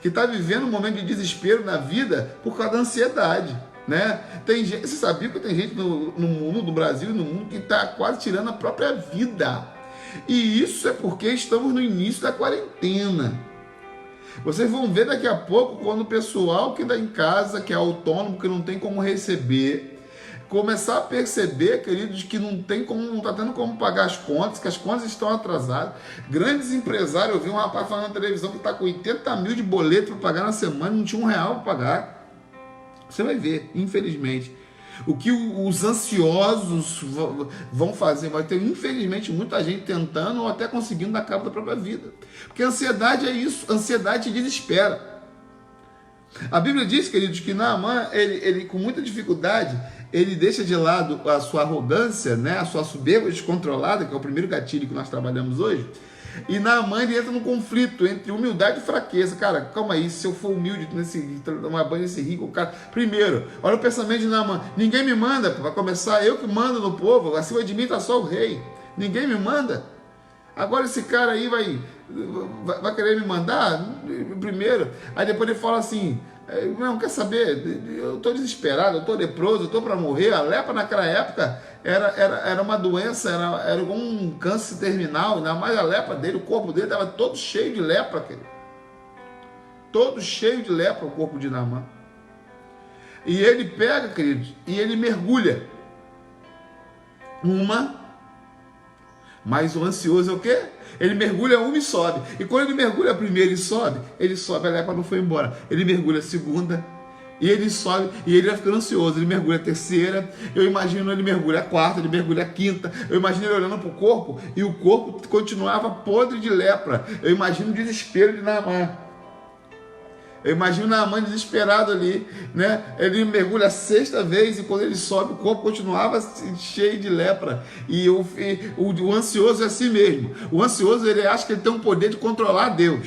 que está vivendo um momento de desespero na vida por causa da ansiedade, né? Tem gente, você sabia que tem gente no mundo, no Brasil e no mundo, que está quase tirando a própria vida. E isso é porque estamos no início da quarentena. Vocês vão ver daqui a pouco, quando o pessoal que está em casa, que é autônomo, que não tem como receber, começar a perceber, queridos, que não está tendo como pagar as contas, que as contas estão atrasadas. Grandes empresários, eu vi um rapaz falando na televisão que está com 80 mil de boleto para pagar na semana, não tinha R$1 para pagar. Você vai ver, infelizmente. O que os ansiosos vão fazer, vai ter, infelizmente, muita gente tentando ou até conseguindo dar cabo da própria vida. Porque a ansiedade é isso, a ansiedade te desespera. A Bíblia diz, queridos, que Naamã, ele com muita dificuldade, ele deixa de lado a sua arrogância, né, a sua soberba descontrolada, que é o primeiro gatilho que nós trabalhamos hoje. E Naamã, ele entra num conflito entre humildade e fraqueza. Cara, calma aí, se eu for humilde tomar banho nesse rio, cara, primeiro, olha o pensamento de Naamã: ninguém me manda, para começar, eu que mando no povo, acima de mim está só o rei, ninguém me manda. Agora esse cara aí vai querer me mandar primeiro. Aí depois ele fala assim: não, quer saber, eu estou desesperado, eu estou leproso, eu estou para morrer. A lepra naquela época era uma doença, era um câncer terminal, ainda mais a lepra dele, o corpo dele estava todo cheio de lepra, querido. Todo cheio de lepra o corpo de Naamã. E ele pega, queridos, e ele mergulha. Mas o ansioso é o quê? Ele mergulha uma e sobe. E quando ele mergulha a primeira e sobe, a lepra não foi embora. Ele mergulha a segunda, e ele sobe, e ele vai ficando ansioso. Ele mergulha a terceira, eu imagino ele mergulha a quarta, ele mergulha a quinta. Eu imagino ele olhando para o corpo, e o corpo continuava podre de lepra. Eu imagino o desespero de Naamã. Eu imagino Naamã desesperado ali, né? Ele mergulha a 6ª vez, e quando ele sobe, o corpo continuava cheio de lepra. E o ansioso é assim mesmo. O ansioso, ele acha que ele tem um poder de controlar Deus.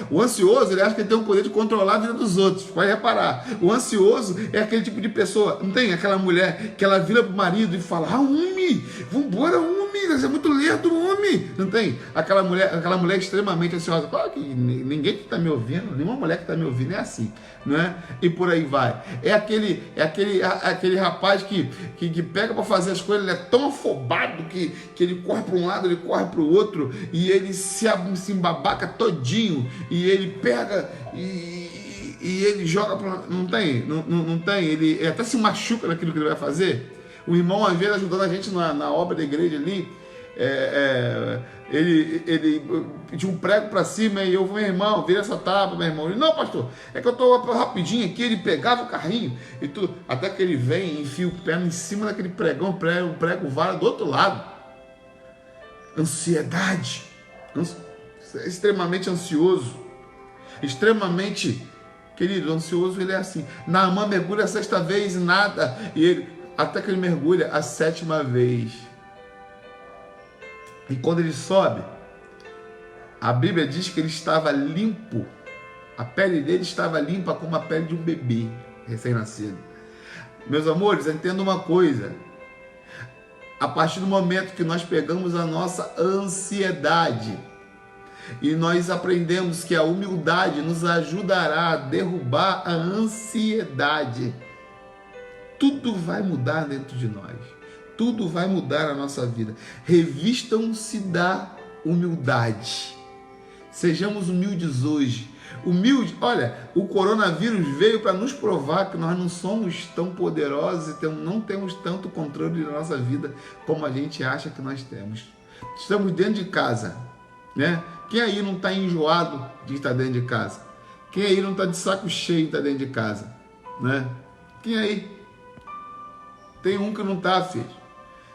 O ansioso, ele acha que ele tem um poder de controlar a vida dos outros. Pode reparar. O ansioso é aquele tipo de pessoa, não tem aquela mulher que ela vira pro marido e fala: homem, vambora, homem, você é muito lerdo, homem. Não tem? Aquela mulher extremamente ansiosa. Claro que ninguém que está me ouvindo, nenhuma mulher que está me ouvindo é assim, não é? E por aí vai. É aquele rapaz que pega para fazer as coisas, ele é tão afobado que ele corre para um lado, ele corre para o outro, e ele se embabaca todinho, e ele pega e ele joga para... Não tem, ele até se machuca naquilo que ele vai fazer. O irmão, às vezes, ajudando a gente na obra da igreja ali, ele tinha um prego para cima, e eu falei: meu irmão, vira essa tábua, meu irmão. Ele: não, pastor, é que eu estou rapidinho aqui. Ele pegava o carrinho e tudo, até que ele vem e enfia o pé em cima daquele pregão, o prego vara do outro lado. Ansiedade, extremamente ansioso, extremamente, querido, ansioso. Ele é assim. Naamã mergulha a 6ª vez e nada, e ele, até que ele mergulha a 7ª vez. E quando ele sobe, a Bíblia diz que ele estava limpo. A pele dele estava limpa como a pele de um bebê recém-nascido. Meus amores, entenda uma coisa: a partir do momento que nós pegamos a nossa ansiedade, E nós aprendemos que a humildade nos ajudará a derrubar a ansiedade. Tudo vai mudar dentro de nós. Tudo vai mudar a nossa vida. Revistam-se da humildade. Sejamos humildes hoje. Humilde, olha, o coronavírus veio para nos provar que nós não somos tão poderosos e não temos tanto controle da nossa vida como a gente acha que nós temos. Estamos dentro de casa, né? Quem aí não está enjoado de estar dentro de casa? Quem aí não está de saco cheio de estar dentro de casa, né? Quem aí? Tem um que não está, filho.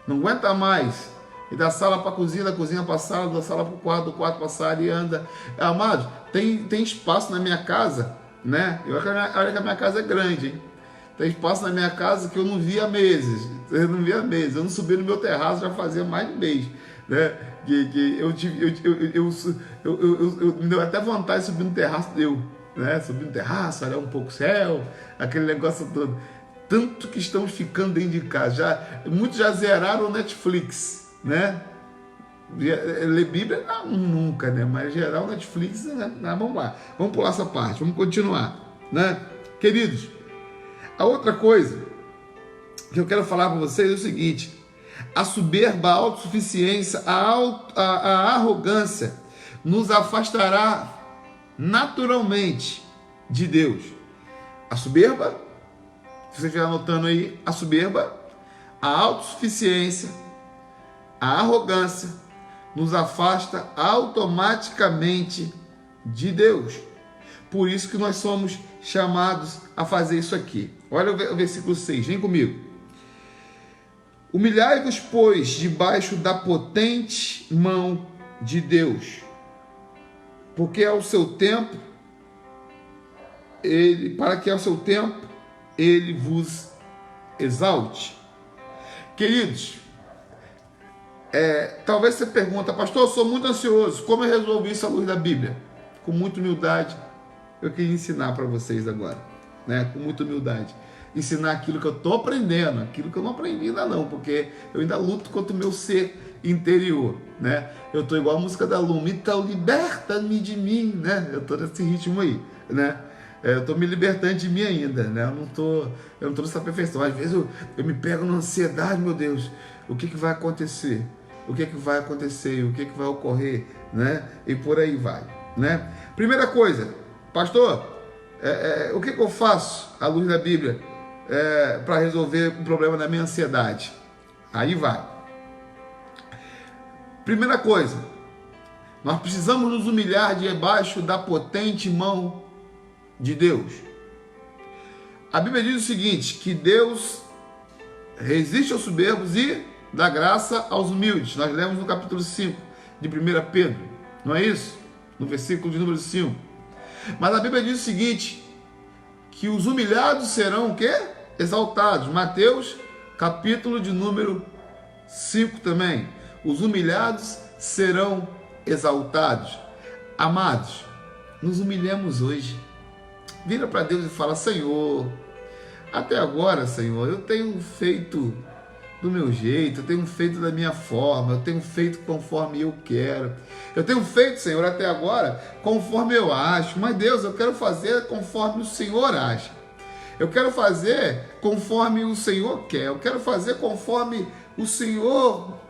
Não aguenta mais. E da sala para a cozinha, da cozinha para a sala, da sala para o quarto, do quarto para a sala e anda. Amados, tem espaço na minha casa, né? Olha que a minha casa é grande, hein? Tem espaço na minha casa que eu não via há meses. Eu não subi no meu terraço já fazia mais de um mês, né? Me deu até vontade de subir no terraço, né? Subir no terraço, olhar um pouco o céu, aquele negócio todo. Tanto que estamos ficando dentro de casa. Muitos já zeraram o Netflix, né? Ler Bíblia, não, nunca, né? Mas gerar o Netflix, né? Vamos lá, vamos pular essa parte, vamos continuar, né? Queridos, a outra coisa que eu quero falar para vocês é o seguinte: a soberba, a autossuficiência, a arrogância nos afastará naturalmente de Deus. A soberba, se você estiver anotando aí, a soberba, a autossuficiência, a arrogância nos afasta automaticamente de Deus. Por isso que nós somos chamados a fazer isso aqui. Olha o versículo 6, vem comigo. Humilhai-vos, pois, debaixo da potente mão de Deus, porque ao seu tempo, para que ao seu tempo ele vos exalte. Queridos, talvez você pergunta, pastor, eu sou muito ansioso, como eu resolvi isso à luz da Bíblia? Com muita humildade, eu queria ensinar para vocês agora, né? Com muita humildade, ensinar aquilo que eu estou aprendendo, aquilo que eu não aprendi ainda não, porque eu ainda luto contra o meu ser interior, né? Eu estou igual a música da Luma, então liberta-me de mim, né? Eu estou nesse ritmo aí, né? Eu estou me libertando de mim ainda, né? Eu não tô nessa perfeição. Às vezes eu me pego na ansiedade, meu Deus, o que vai acontecer? O que vai acontecer? O que vai ocorrer, né? E por aí vai, né? Primeira coisa, pastor, o que eu faço à luz da Bíblia para resolver o problema da minha ansiedade? Aí vai. Primeira coisa, nós precisamos nos humilhar debaixo da potente mão de Deus. A Bíblia diz o seguinte, que Deus resiste aos soberbos e dá graça aos humildes. Nós lemos no capítulo 5 de 1 Pedro, não é isso? No versículo de número 5. Mas a Bíblia diz o seguinte, que os humilhados serão o quê? Exaltados. Mateus, capítulo de número 5 também. Os humilhados serão exaltados. Amados, nos humilhemos hoje. Vira para Deus e fala, Senhor, até agora, Senhor, eu tenho feito do meu jeito, eu tenho feito da minha forma, eu tenho feito conforme eu quero. Eu tenho feito, Senhor, até agora, conforme eu acho. Mas, Deus, eu quero fazer conforme o Senhor acha. Eu quero fazer conforme o Senhor quer. Eu quero fazer conforme o Senhor...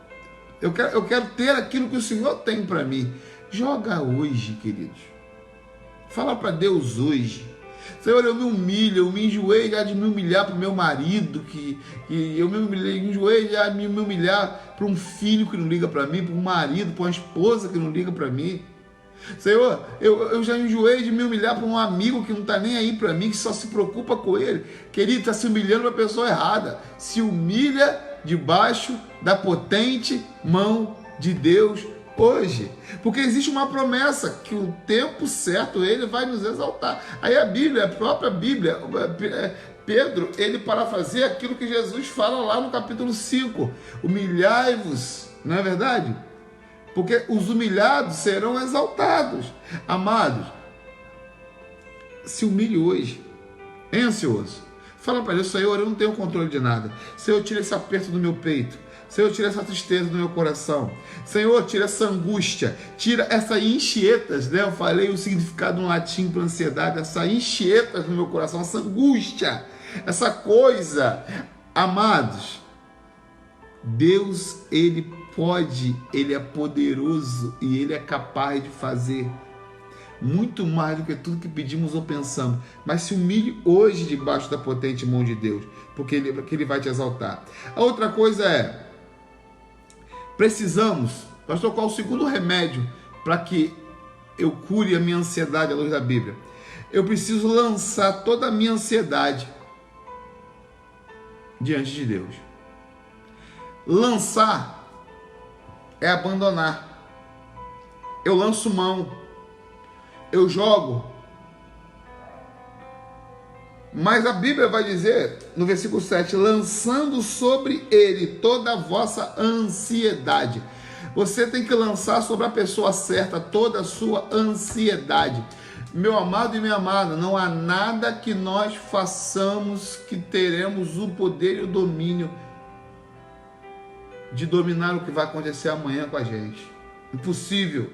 Eu quero ter aquilo que o Senhor tem para mim. Joga hoje, queridos. Fala para Deus hoje. Senhor, eu me humilho, eu me enjoei já de me humilhar para o meu marido, eu me enjoei já de me humilhar para um filho que não liga para mim, para um marido, para uma esposa que não liga para mim. Senhor, eu já enjoei de me humilhar para um amigo que não está nem aí para mim, que só se preocupa com ele. Querido, está se humilhando para a pessoa errada. Se humilha debaixo da potente mão de Deus hoje, porque existe uma promessa que o tempo certo ele vai nos exaltar. Aí a Bíblia, a própria Bíblia, Pedro, ele parafraseia aquilo que Jesus fala lá no capítulo 5, humilhai-vos, não é verdade? Porque os humilhados serão exaltados. Amados, se humilhe hoje, é ansioso. Fala para Deus, Senhor, eu não tenho controle de nada. Senhor, tira esse aperto do meu peito. Senhor, tira essa tristeza do meu coração. Senhor, tira essa angústia, tira essa inquietas, né? Eu falei o significado no latim para ansiedade, essa inquietas no meu coração, essa angústia, essa coisa. Amados, Deus, Ele pode, Ele é poderoso e Ele é capaz de fazer muito mais do que tudo que pedimos ou pensamos. Mas se humilhe hoje debaixo da potente mão de Deus, porque Ele vai te exaltar. A outra coisa é, precisamos, pastor, qual o segundo remédio para que eu cure a minha ansiedade à luz da Bíblia? Eu preciso lançar toda a minha ansiedade diante de Deus. Lançar é abandonar. Eu lanço mão, eu jogo. Mas a Bíblia vai dizer no versículo 7, lançando sobre ele toda a vossa ansiedade. Você tem que lançar sobre a pessoa certa toda a sua ansiedade. Meu amado e minha amada, não há nada que nós façamos que teremos o poder e o domínio de dominar o que vai acontecer amanhã com a gente. Impossível.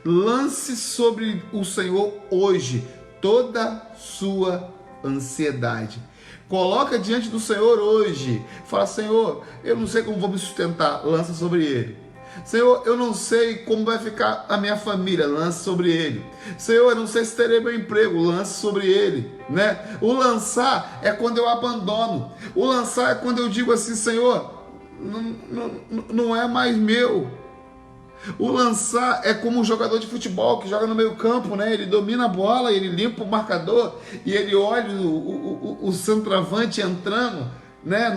Lance sobre o Senhor hoje toda a sua ansiedade. Coloca diante do Senhor hoje. Fala, Senhor, eu não sei como vou me sustentar. Lança sobre Ele. Senhor, eu não sei como vai ficar a minha família. Lance sobre Ele. Senhor, eu não sei se terei meu emprego. Lance sobre Ele, né? O lançar é quando eu abandono. O lançar é quando eu digo assim, Senhor, não é mais meu. O lançar é como um jogador de futebol que joga no meio campo, né? Ele domina a bola, ele limpa o marcador e ele olha o centroavante entrando, né?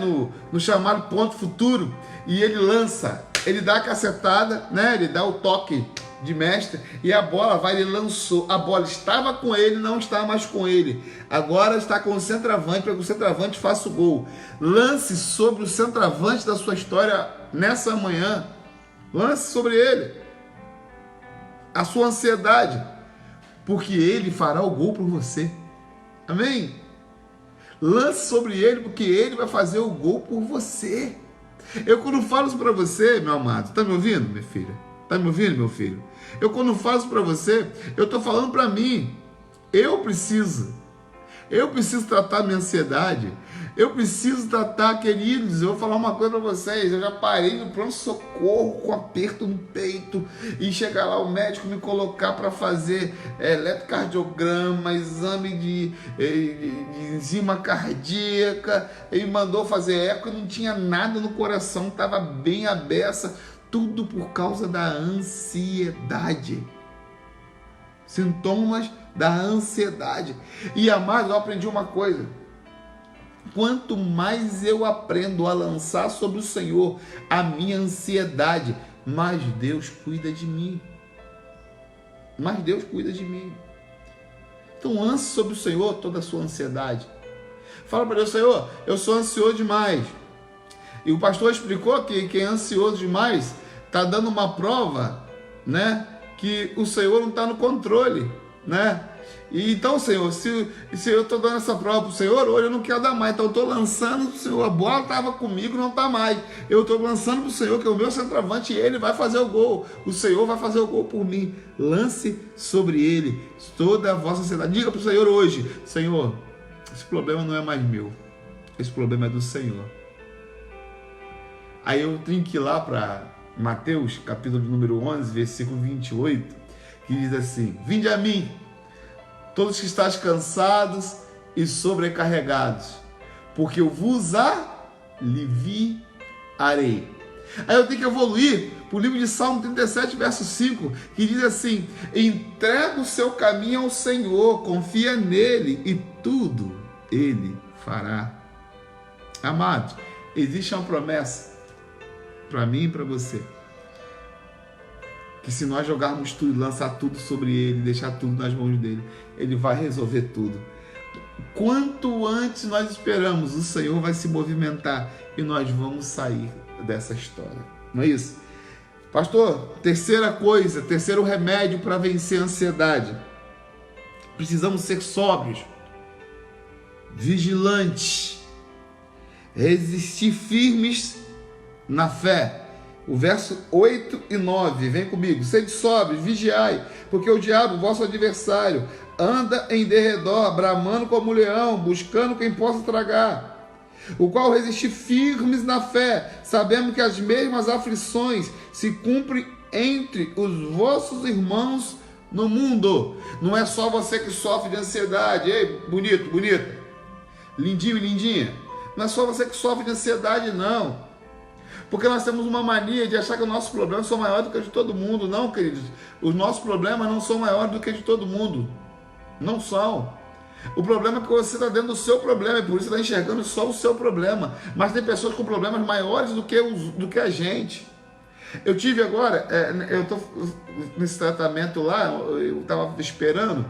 no chamado ponto futuro, e ele lança, ele dá a cacetada, né? Ele dá o toque de mestre e a bola vai, ele lançou, a bola estava com ele, não está mais com ele, agora está com o centroavante para que o centroavante faça o gol. Lance sobre o centroavante da sua história nessa manhã. Lance sobre ele a sua ansiedade, porque ele fará o gol por você. Amém? Lance sobre ele, porque ele vai fazer o gol por você. Eu quando falo isso para você, meu amado, tá me ouvindo, minha filha? Tá me ouvindo, meu filho? Eu quando falo isso para você, eu tô falando para mim. Eu preciso tratar minha ansiedade. Eu preciso tratar, queridos. Eu vou falar uma coisa para vocês. Eu já parei no pronto-socorro com aperto no peito e chegar lá o médico me colocar para fazer eletrocardiograma, exame de enzima cardíaca. Ele mandou fazer eco e não tinha nada no coração, estava bem a beça. Tudo por causa da ansiedade. Sintomas da ansiedade. E, amados, eu aprendi uma coisa. Quanto mais eu aprendo a lançar sobre o Senhor a minha ansiedade, mais Deus cuida de mim. Mais Deus cuida de mim. Então lance sobre o Senhor toda a sua ansiedade. Fala para Deus, Senhor, eu sou ansioso demais. E o pastor explicou que quem é ansioso demais está dando uma prova, né? Que o Senhor não está no controle, né? E então, Senhor, se eu estou dando essa prova para o Senhor, hoje eu não quero dar mais, então eu estou lançando para o Senhor, a bola estava comigo, não está mais, eu estou lançando para o Senhor, que é o meu centroavante, e Ele vai fazer o gol, o Senhor vai fazer o gol por mim. Lance sobre Ele toda a vossa ansiedade. Diga para o Senhor hoje, Senhor, esse problema não é mais meu, esse problema é do Senhor. Aí eu tenho que ir lá para Mateus, capítulo número 11, versículo 28, que diz assim, vinde a mim, todos que estáis cansados e sobrecarregados, porque eu vos aliviarei. Aí eu tenho que evoluir para o livro de Salmo 37, verso 5, que diz assim, entrega o seu caminho ao Senhor, confia nele e tudo ele fará. Amados, existe uma promessa para mim e para você, que se nós jogarmos tudo, lançar tudo sobre Ele, deixar tudo nas mãos dele, Ele vai resolver tudo. Quanto antes nós esperamos, o Senhor vai se movimentar e nós vamos sair dessa história. Não é isso? Pastor, terceiro remédio para vencer a ansiedade. Precisamos ser sóbrios, vigilantes, resistir firmes na fé. O verso 8 e 9, vem comigo. Sede sóbrios, vigiai, porque o diabo, vosso adversário, anda em derredor, bramando como leão, buscando quem possa tragar. O qual resistir firmes na fé, sabendo que as mesmas aflições se cumprem entre os vossos irmãos no mundo. Não é só você que sofre de ansiedade. Ei, bonito, bonita, lindinho e lindinha. Não é só você que sofre de ansiedade, não. Porque nós temos uma mania de achar que os nossos problemas são maiores do que os de todo mundo. Não, queridos. Os nossos problemas não são maiores do que os de todo mundo. Não são. O problema é que você está dentro do seu problema, e por isso está enxergando só o seu problema. Mas tem pessoas com problemas maiores do que a gente. Eu tive agora, eu estou nesse tratamento lá, eu estava esperando,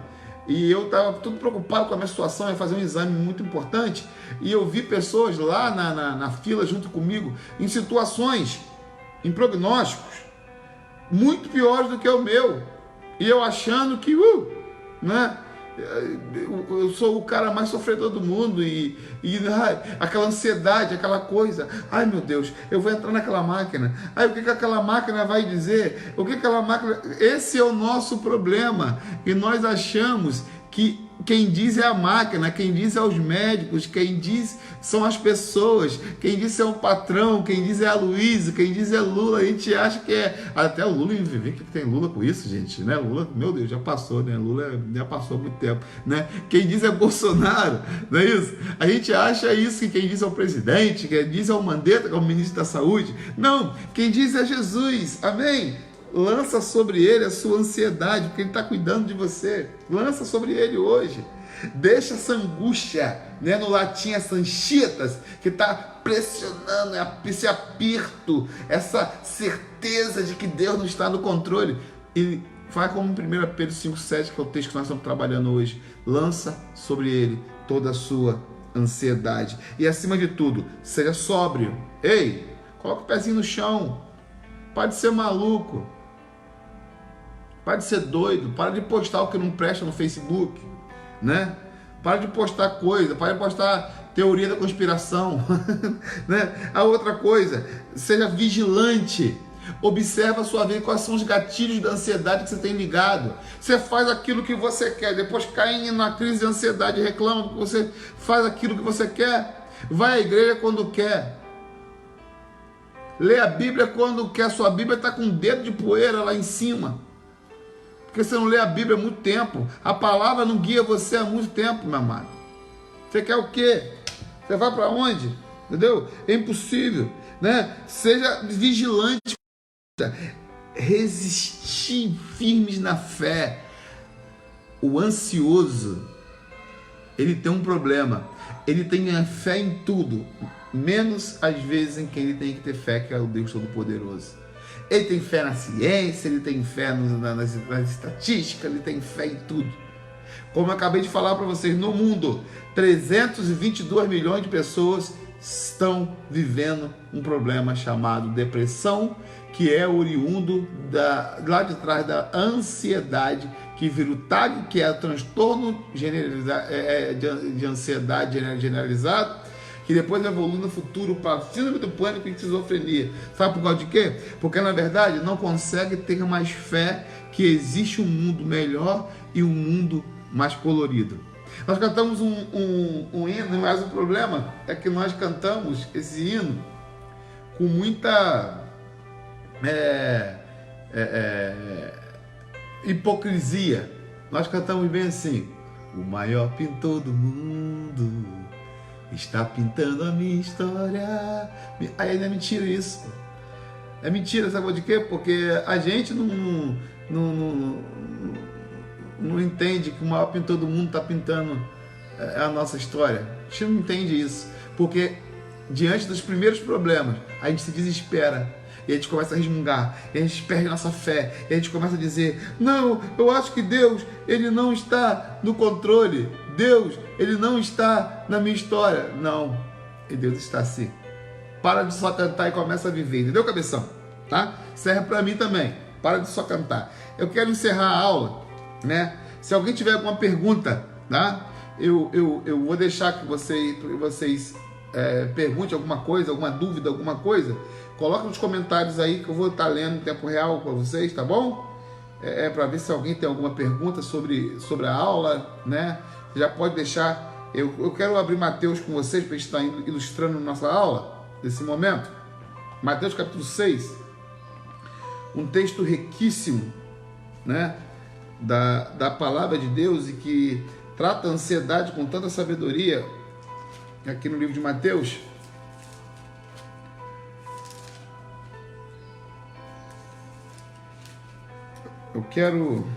e eu estava tudo preocupado com a minha situação, ia fazer um exame muito importante, e eu vi pessoas lá na fila junto comigo, em situações, em prognósticos, muito piores do que o meu, e eu achando que, né? Eu sou o cara mais sofredor do mundo e aquela ansiedade, aquela coisa, ai meu Deus, eu vou entrar naquela máquina, o que aquela máquina vai dizer, o que aquela máquina, esse é o nosso problema, e nós achamos que quem diz é a máquina, quem diz é os médicos, quem diz são as pessoas, quem diz é o patrão, quem diz é a Luísa, quem diz é Lula. A gente acha que é... Até o Lula, vê que tem Lula com isso, gente, né? Lula, meu Deus, já passou, né? Lula já passou há muito tempo, né? Quem diz é Bolsonaro, não é isso? A gente acha isso, que quem diz é o presidente, quem diz é o Mandetta, que é o ministro da Saúde. Não, quem diz é Jesus, amém? Lança sobre ele a sua ansiedade, porque ele está cuidando de você. Lança sobre ele hoje. Deixa essa angústia, né, no latim, essa anxietas, que está pressionando, esse aperto, essa certeza de que Deus não está no controle. E faz como em 1 Pedro 5,7, que é o texto que nós estamos trabalhando hoje. Lança sobre ele toda a sua ansiedade. E acima de tudo, seja sóbrio. Ei, coloca o pezinho no chão. Pode ser maluco. Para de ser doido, para de postar o que não presta no Facebook, né? Para de postar coisa, para de postar teoria da conspiração, né? A outra coisa, seja vigilante, observa a sua vida, quais são os gatilhos da ansiedade que você tem ligado. Você faz aquilo que você quer, depois cai na crise de ansiedade, reclama porque você faz aquilo que você quer, vai à igreja quando quer, lê a Bíblia quando quer, sua Bíblia está com um dedo de poeira lá em cima. Porque você não lê a Bíblia há muito tempo. A palavra não guia você há muito tempo, meu amado. Você quer o quê? Você vai para onde? Entendeu? É impossível, né? Seja vigilante. Resistir firmes na fé. O ansioso, ele tem um problema. Ele tem a fé em tudo, menos às vezes em quem ele tem que ter fé, que é o Deus Todo-Poderoso. Ele tem fé na ciência, ele tem fé nas estatísticas, ele tem fé em tudo. Como eu acabei de falar para vocês, no mundo, 322 milhões de pessoas estão vivendo um problema chamado depressão, que é oriundo lá de trás da ansiedade, que vira o TAG, que é o transtorno de ansiedade generalizado, que depois evolui no futuro para síndrome do pânico e esquizofrenia. Sabe por causa de quê? Porque, na verdade, não consegue ter mais fé que existe um mundo melhor e um mundo mais colorido. Nós cantamos um hino, mas o problema é que nós cantamos esse hino com muita hipocrisia. Nós cantamos bem assim: o maior pintor do mundo está pintando a minha história. Aí é mentira isso. É mentira, sabe de quê? Porque a gente não entende que o maior pintor do mundo está pintando a nossa história. A gente não entende isso. Porque diante dos primeiros problemas, a gente se desespera. E a gente começa a resmungar, e a gente perde a nossa fé, e a gente começa a dizer: não, eu acho que Deus, ele não está no controle, Deus, ele não está na minha história. Não, e Deus está sim. Para de só cantar e começa a viver, entendeu, cabeção? Tá? Serve para mim também, para de só cantar. Eu quero encerrar a aula, né? Se alguém tiver alguma pergunta, tá? Eu vou deixar que vocês pergunte alguma coisa, alguma dúvida, alguma coisa, coloca nos comentários aí que eu vou estar lendo em tempo real para vocês, tá bom? Para ver se alguém tem alguma pergunta sobre a aula, né? Você já pode deixar. Eu quero abrir Mateus com vocês para a gente estar ilustrando nossa aula nesse momento. Mateus capítulo 6, um texto riquíssimo, né? Da palavra de Deus, e que trata a ansiedade com tanta sabedoria. Aqui no livro de Mateus, eu quero...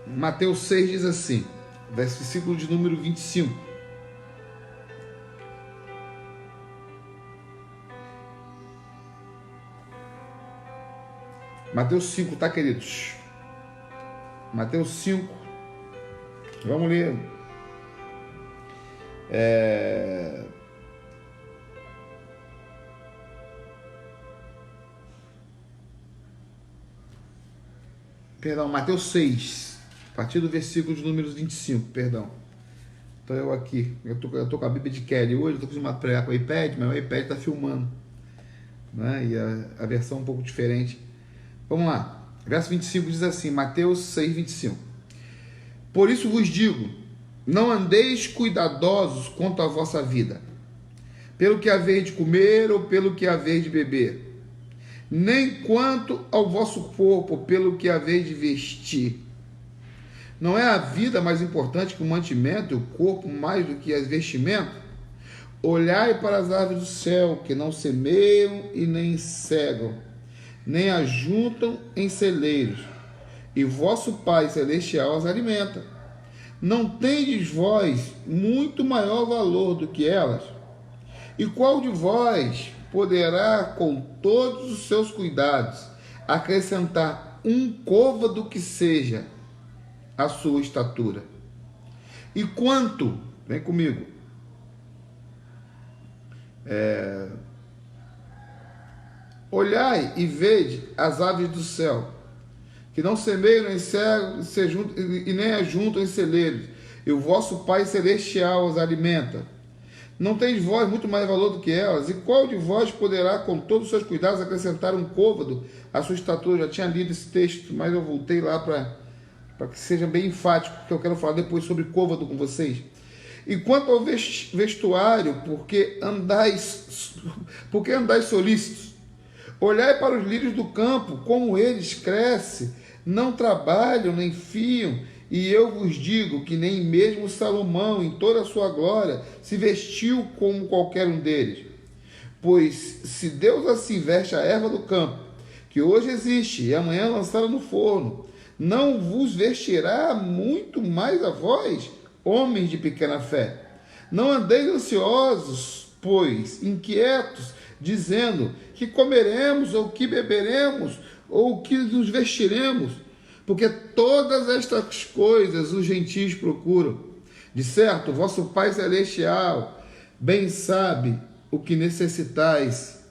Mateus 6 diz assim, versículo de número 25. Mateus 5, tá, queridos? Mateus 5. Vamos ler. Perdão, Mateus 6, a partir do versículo de número 25, perdão. Então eu aqui, eu tô com a Bíblia de Kelly hoje, eu estou acostumado a pregar com o iPad, mas o iPad está filmando, né? E a versão é um pouco diferente. Vamos lá, verso 25 diz assim, Mateus 6, 25. Por isso vos digo, não andeis cuidadosos quanto à vossa vida, pelo que haveis de comer ou pelo que haveis de beber, nem quanto ao vosso corpo, pelo que haveis de vestir. Não é a vida mais importante que o mantimento, e o corpo mais do que as vestimentas? Olhai para as aves do céu, que não semeiam e nem cegam, nem ajuntam em celeiros, e vosso Pai Celestial as alimenta. Não tendes vós muito maior valor do que elas? E qual de vós poderá, com todos os seus cuidados, acrescentar um côvado que seja a sua estatura? E quanto, vem comigo, olhai e vede as aves do céu, que não semeiam nem cegam, e nem ajuntam em celeiros, e o vosso Pai Celestial os alimenta. Não tendes vós muito mais valor do que elas? E qual de vós poderá, com todos os seus cuidados, acrescentar um côvado à sua estatura? Eu já tinha lido esse texto, mas eu voltei lá para que seja bem enfático, porque eu quero falar depois sobre côvado com vocês. E quanto ao vestuário, porque andais solícitos? Olhai para os lírios do campo, como eles crescem, não trabalham nem fiam, e eu vos digo que nem mesmo Salomão, em toda a sua glória, se vestiu como qualquer um deles. Pois se Deus assim veste a erva do campo, que hoje existe e amanhã é lançada no forno, não vos vestirá muito mais a vós, homens de pequena fé? Não andeis ansiosos, pois, inquietos, dizendo que comeremos, ou que beberemos, ou que nos vestiremos, porque todas estas coisas os gentios procuram. De certo, vosso Pai Celestial bem sabe o que necessitais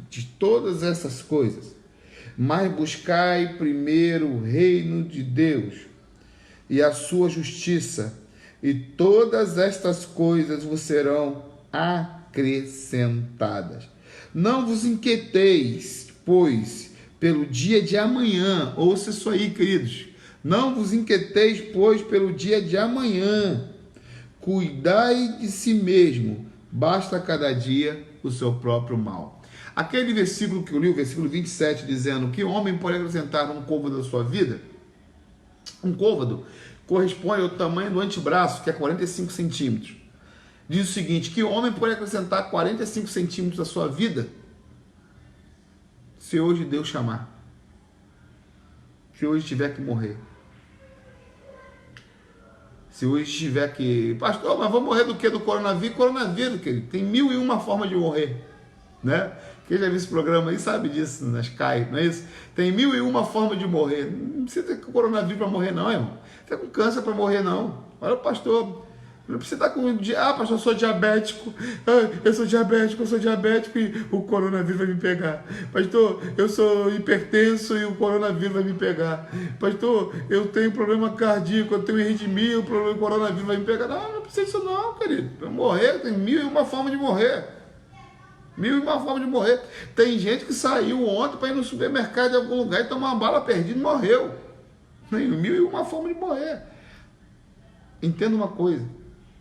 de todas essas coisas. Mas buscai primeiro o reino de Deus e a sua justiça, e todas estas coisas vos serão acrescentadas. Não vos inquieteis, pois, pelo dia de amanhã. Ouça isso aí, queridos. Não vos inquieteis, pois, pelo dia de amanhã. Cuidai de si mesmo, basta cada dia o seu próprio mal. Aquele versículo que eu li, o versículo 27, dizendo que homem pode acrescentar um côvado da sua vida. Um côvado corresponde ao tamanho do antebraço, que é 45 centímetros. Diz o seguinte, que homem pode acrescentar 45 centímetros da sua vida, se hoje Deus chamar, se hoje tiver que morrer, se hoje tiver que... Pastor, mas vou morrer do que? Do coronavírus? Coronavírus, querido, tem 1001 formas de morrer, né? Quem já viu esse programa aí sabe disso, na Sky, não é isso? Tem 1001 formas de morrer. Não precisa ter coronavírus para morrer não, irmão. Não precisa ter com câncer para morrer não. Olha o pastor, Não precisa estar com... pastor, eu sou diabético. Eu sou diabético e o coronavírus vai me pegar. Pastor, eu sou hipertenso e o coronavírus vai me pegar. Pastor, eu tenho problema cardíaco, eu tenho arritmia, o coronavírus vai me pegar. Não precisa disso não, querido. Para morrer, tem 1001 formas de morrer. 1001 formas de morrer. Tem gente que saiu ontem para ir no supermercado em algum lugar e tomar uma bala perdida e morreu. Tem 1001 formas de morrer. Entenda uma coisa.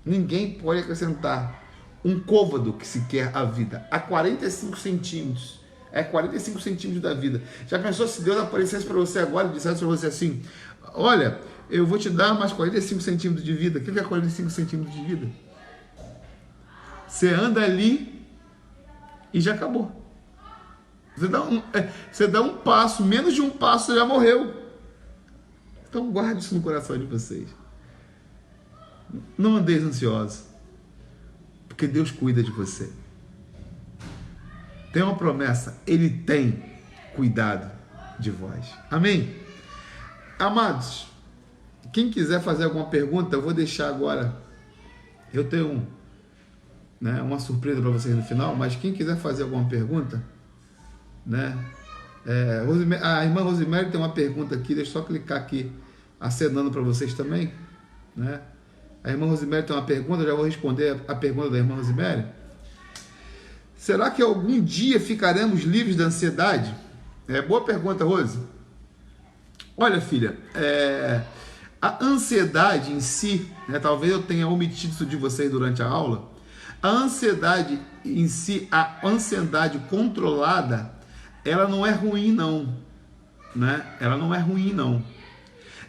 Ninguém pode acrescentar um côvado que se quer à vida a 45 centímetros. É 45 centímetros da vida. Já pensou se Deus aparecesse para você agora e dissesse para você assim: olha, eu vou te dar mais 45 centímetros de vida. O que é 45 centímetros de vida? Você anda ali e já acabou. Você dá um passo, menos de um passo, você já morreu. Então guarde isso no coração de vocês. Não andeis ansiosos, porque Deus cuida de você. Tem uma promessa, Ele tem cuidado de vós. Amém? Amados, quem quiser fazer alguma pergunta, eu vou deixar agora. Eu tenho uma surpresa para vocês no final, mas quem quiser fazer alguma pergunta, a irmã Rosemary tem uma pergunta aqui, deixa eu só clicar aqui, acenando para vocês também, A irmã Rosemary tem uma pergunta, eu já vou responder a pergunta da irmã Rosemary. Será que algum dia ficaremos livres da ansiedade? Boa pergunta, Rose. Olha, filha, a ansiedade em si, talvez eu tenha omitido isso de vocês durante a aula, a ansiedade em si, a ansiedade controlada, ela não é ruim não, Ela não é ruim não.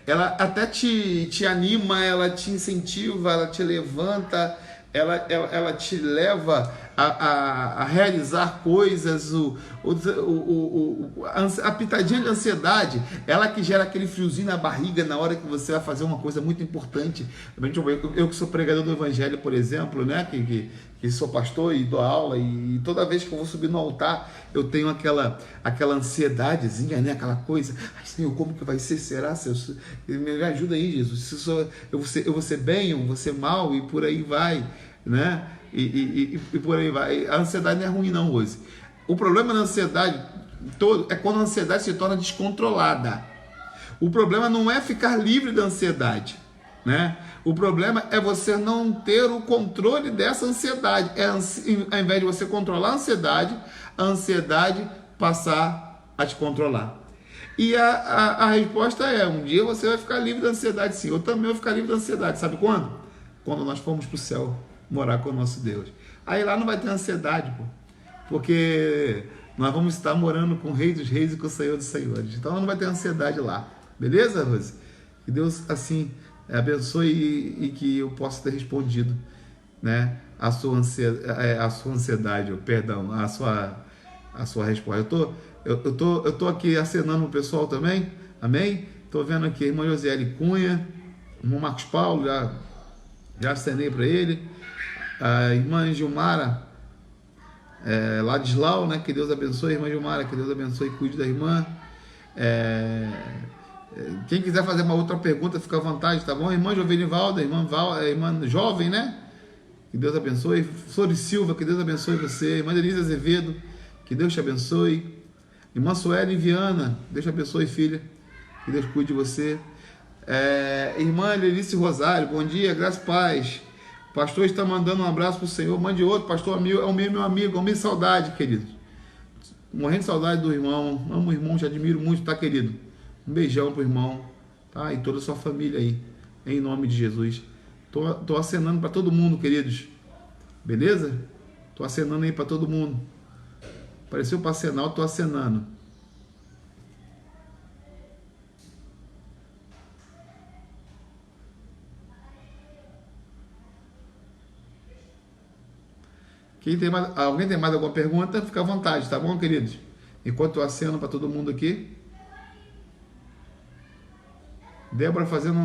Ela até te anima, ela te incentiva, ela te levanta, ela te leva a realizar coisas, a pitadinha de ansiedade, ela que gera aquele friozinho na barriga na hora que você vai fazer uma coisa muito importante. Eu que sou pregador do evangelho, por exemplo, que sou pastor e dou aula, e toda vez que eu vou subir no altar, eu tenho aquela ansiedadezinha, aquela coisa, ai Senhor, como que vai ser, será? Me ajuda aí, Jesus, eu vou ser bem, eu vou ser mal, e por aí vai, E por aí vai. A ansiedade não é ruim não, Rose. O problema da ansiedade todo é quando a ansiedade se torna descontrolada. O problema não é ficar livre da ansiedade, O problema é você não ter o controle dessa ansiedade. Ao invés de você controlar a ansiedade passar a te controlar. E a resposta é: um dia você vai ficar livre da ansiedade, sim. Eu também vou ficar livre da ansiedade. Sabe quando? Quando nós formos para o céu morar com o nosso Deus. Aí lá não vai ter ansiedade, porque nós vamos estar morando com o Rei dos Reis e com o Senhor dos Senhores. Então não vai ter ansiedade lá. Beleza, Rose? Que Deus assim abençoe e que eu possa ter respondido, a sua ansiedade, perdão, a sua resposta. Eu tô aqui acenando o pessoal também, amém? Tô vendo aqui a irmã Josiele Cunha, irmão Marcos Paulo, já acenei para ele. A irmã Gilmara Ladislau, que Deus abençoe, irmã Gilmara, que Deus abençoe e cuide da irmã. Quem quiser fazer uma outra pergunta, fica à vontade, tá bom? Irmã Jovenivalda, irmã jovem, que Deus abençoe. Flores Silva, que Deus abençoe você. Irmã Denise Azevedo, que Deus te abençoe. Irmã Sueli Viana, Deus te abençoe, filha, que Deus cuide de você. Irmã Lelice Rosário, bom dia, graça e paz. O pastor está mandando um abraço para o Senhor. Mande outro, pastor, é o meu amigo, é o meu saudade, querido. Morrendo de saudade do irmão. Amo o irmão, te admiro muito, tá, querido? Um beijão pro irmão, tá? E toda a sua família aí, em nome de Jesus. Tô acenando para todo mundo, queridos. Beleza? Tô acenando aí para todo mundo. Apareceu para acenar, eu tô acenando. Alguém tem mais alguma pergunta? Fica à vontade, tá bom, queridos? Enquanto eu aceno para todo mundo aqui. Débora fazendo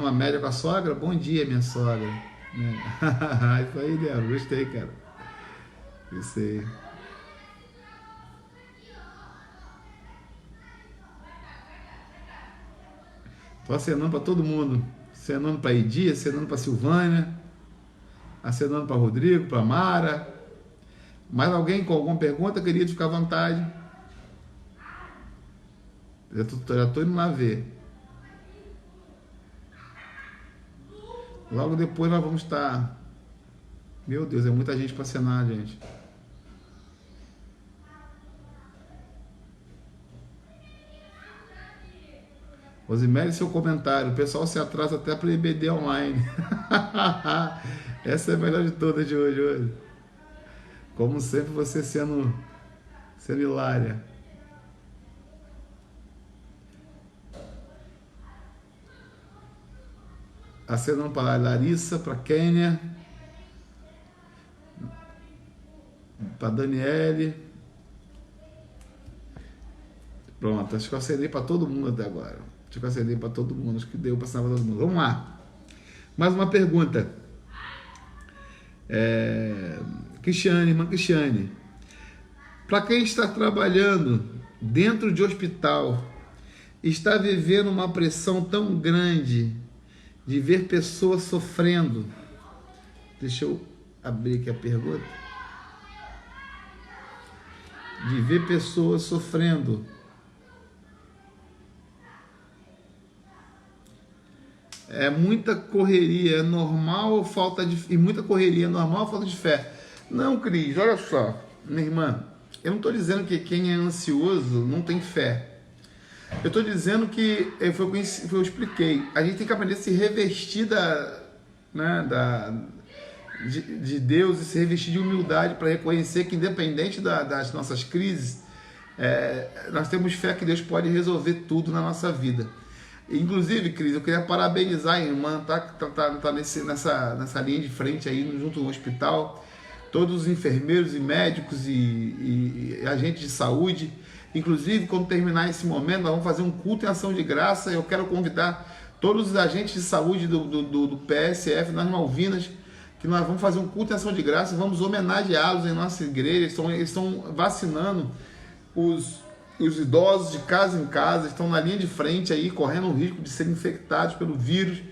uma média com a sogra. Bom dia, minha sogra. Isso aí, Débora. Gostei, cara. Isso aí. Tô acenando para todo mundo. Acenando para Edi, acenando para Silvânia, acenando para Rodrigo, para Mara. Mais alguém com alguma pergunta, querido, fica à vontade. Já estou indo lá ver. Logo depois nós vamos estar... Meu Deus, é muita gente para acenar, gente. Rosemary, seu comentário. O pessoal se atrasa até para IBD online. Essa é a melhor de todas de hoje. Como sempre, você sendo hilária. Acenando para a Larissa, para a Kênia, para a Daniele. Pronto, acho que eu acenei para todo mundo até agora. Acho que eu acenei para todo mundo, acho que deu para acenar para todo mundo. Vamos lá. Mais uma pergunta. Cristiane, irmã Cristiane. Para quem está trabalhando dentro de hospital, está vivendo uma pressão tão grande de ver pessoas sofrendo. Deixa eu abrir aqui a pergunta. De ver pessoas sofrendo. É muita correria, é normal ou falta de... E muita correria, é normal ou falta de fé? Não, Cris, olha só, minha irmã. Eu não estou dizendo que quem é ansioso não tem fé. Eu estou dizendo que, foi o que eu expliquei, a gente tem que aprender a se revestir de Deus e se revestir de humildade para reconhecer que, independente das nossas crises, nós temos fé que Deus pode resolver tudo na nossa vida. Inclusive, Cris, eu queria parabenizar a irmã, tá nessa linha de frente aí, junto ao hospital, todos os enfermeiros e médicos e agentes de saúde. Inclusive, quando terminar esse momento, nós vamos fazer um culto em ação de graça. Eu quero convidar todos os agentes de saúde do PSF, nas Malvinas, que nós vamos fazer um culto em ação de graça, vamos homenageá-los em nossa igreja. Eles estão vacinando os idosos de casa em casa, estão na linha de frente aí, correndo o risco de serem infectados pelo vírus.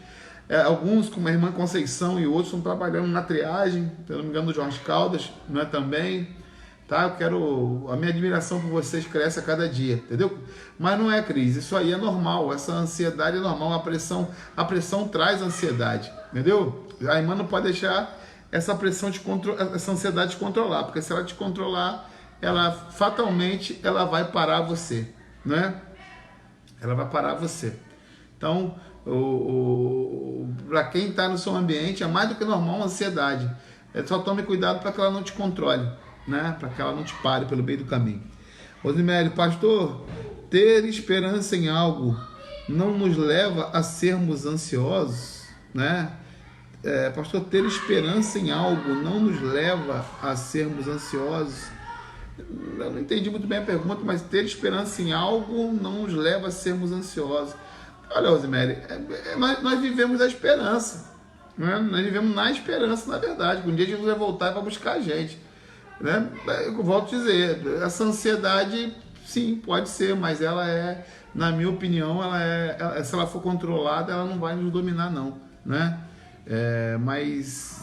Alguns, como a irmã Conceição e outros, estão trabalhando na triagem, se não me engano, do Jorge Caldas, não é também? Tá? A minha admiração por vocês cresce a cada dia, entendeu? Mas não é, Cris, isso aí é normal, essa ansiedade é normal, a pressão traz ansiedade, entendeu? A irmã não pode deixar essa ansiedade te controlar, porque se ela te controlar, fatalmente ela vai parar você, né? Ela vai parar você. Então, para quem está no seu ambiente, é mais do que normal a ansiedade. Só tome cuidado para que ela não te controle, né? Para que ela não te pare pelo meio do caminho. Rosemary, pastor, ter esperança em algo não nos leva a sermos ansiosos, né? Pastor, ter esperança em algo não nos leva a sermos ansiosos. Eu não entendi muito bem a pergunta, mas ter esperança em algo não nos leva a sermos ansiosos. Olha, Rosemary, nós vivemos a esperança, né? Nós vivemos na esperança, na verdade. Um dia Jesus vai voltar e vai buscar a gente, né? Eu volto a dizer, essa ansiedade, sim, pode ser, mas ela na minha opinião, se ela for controlada, ela não vai nos dominar, não, né? Mas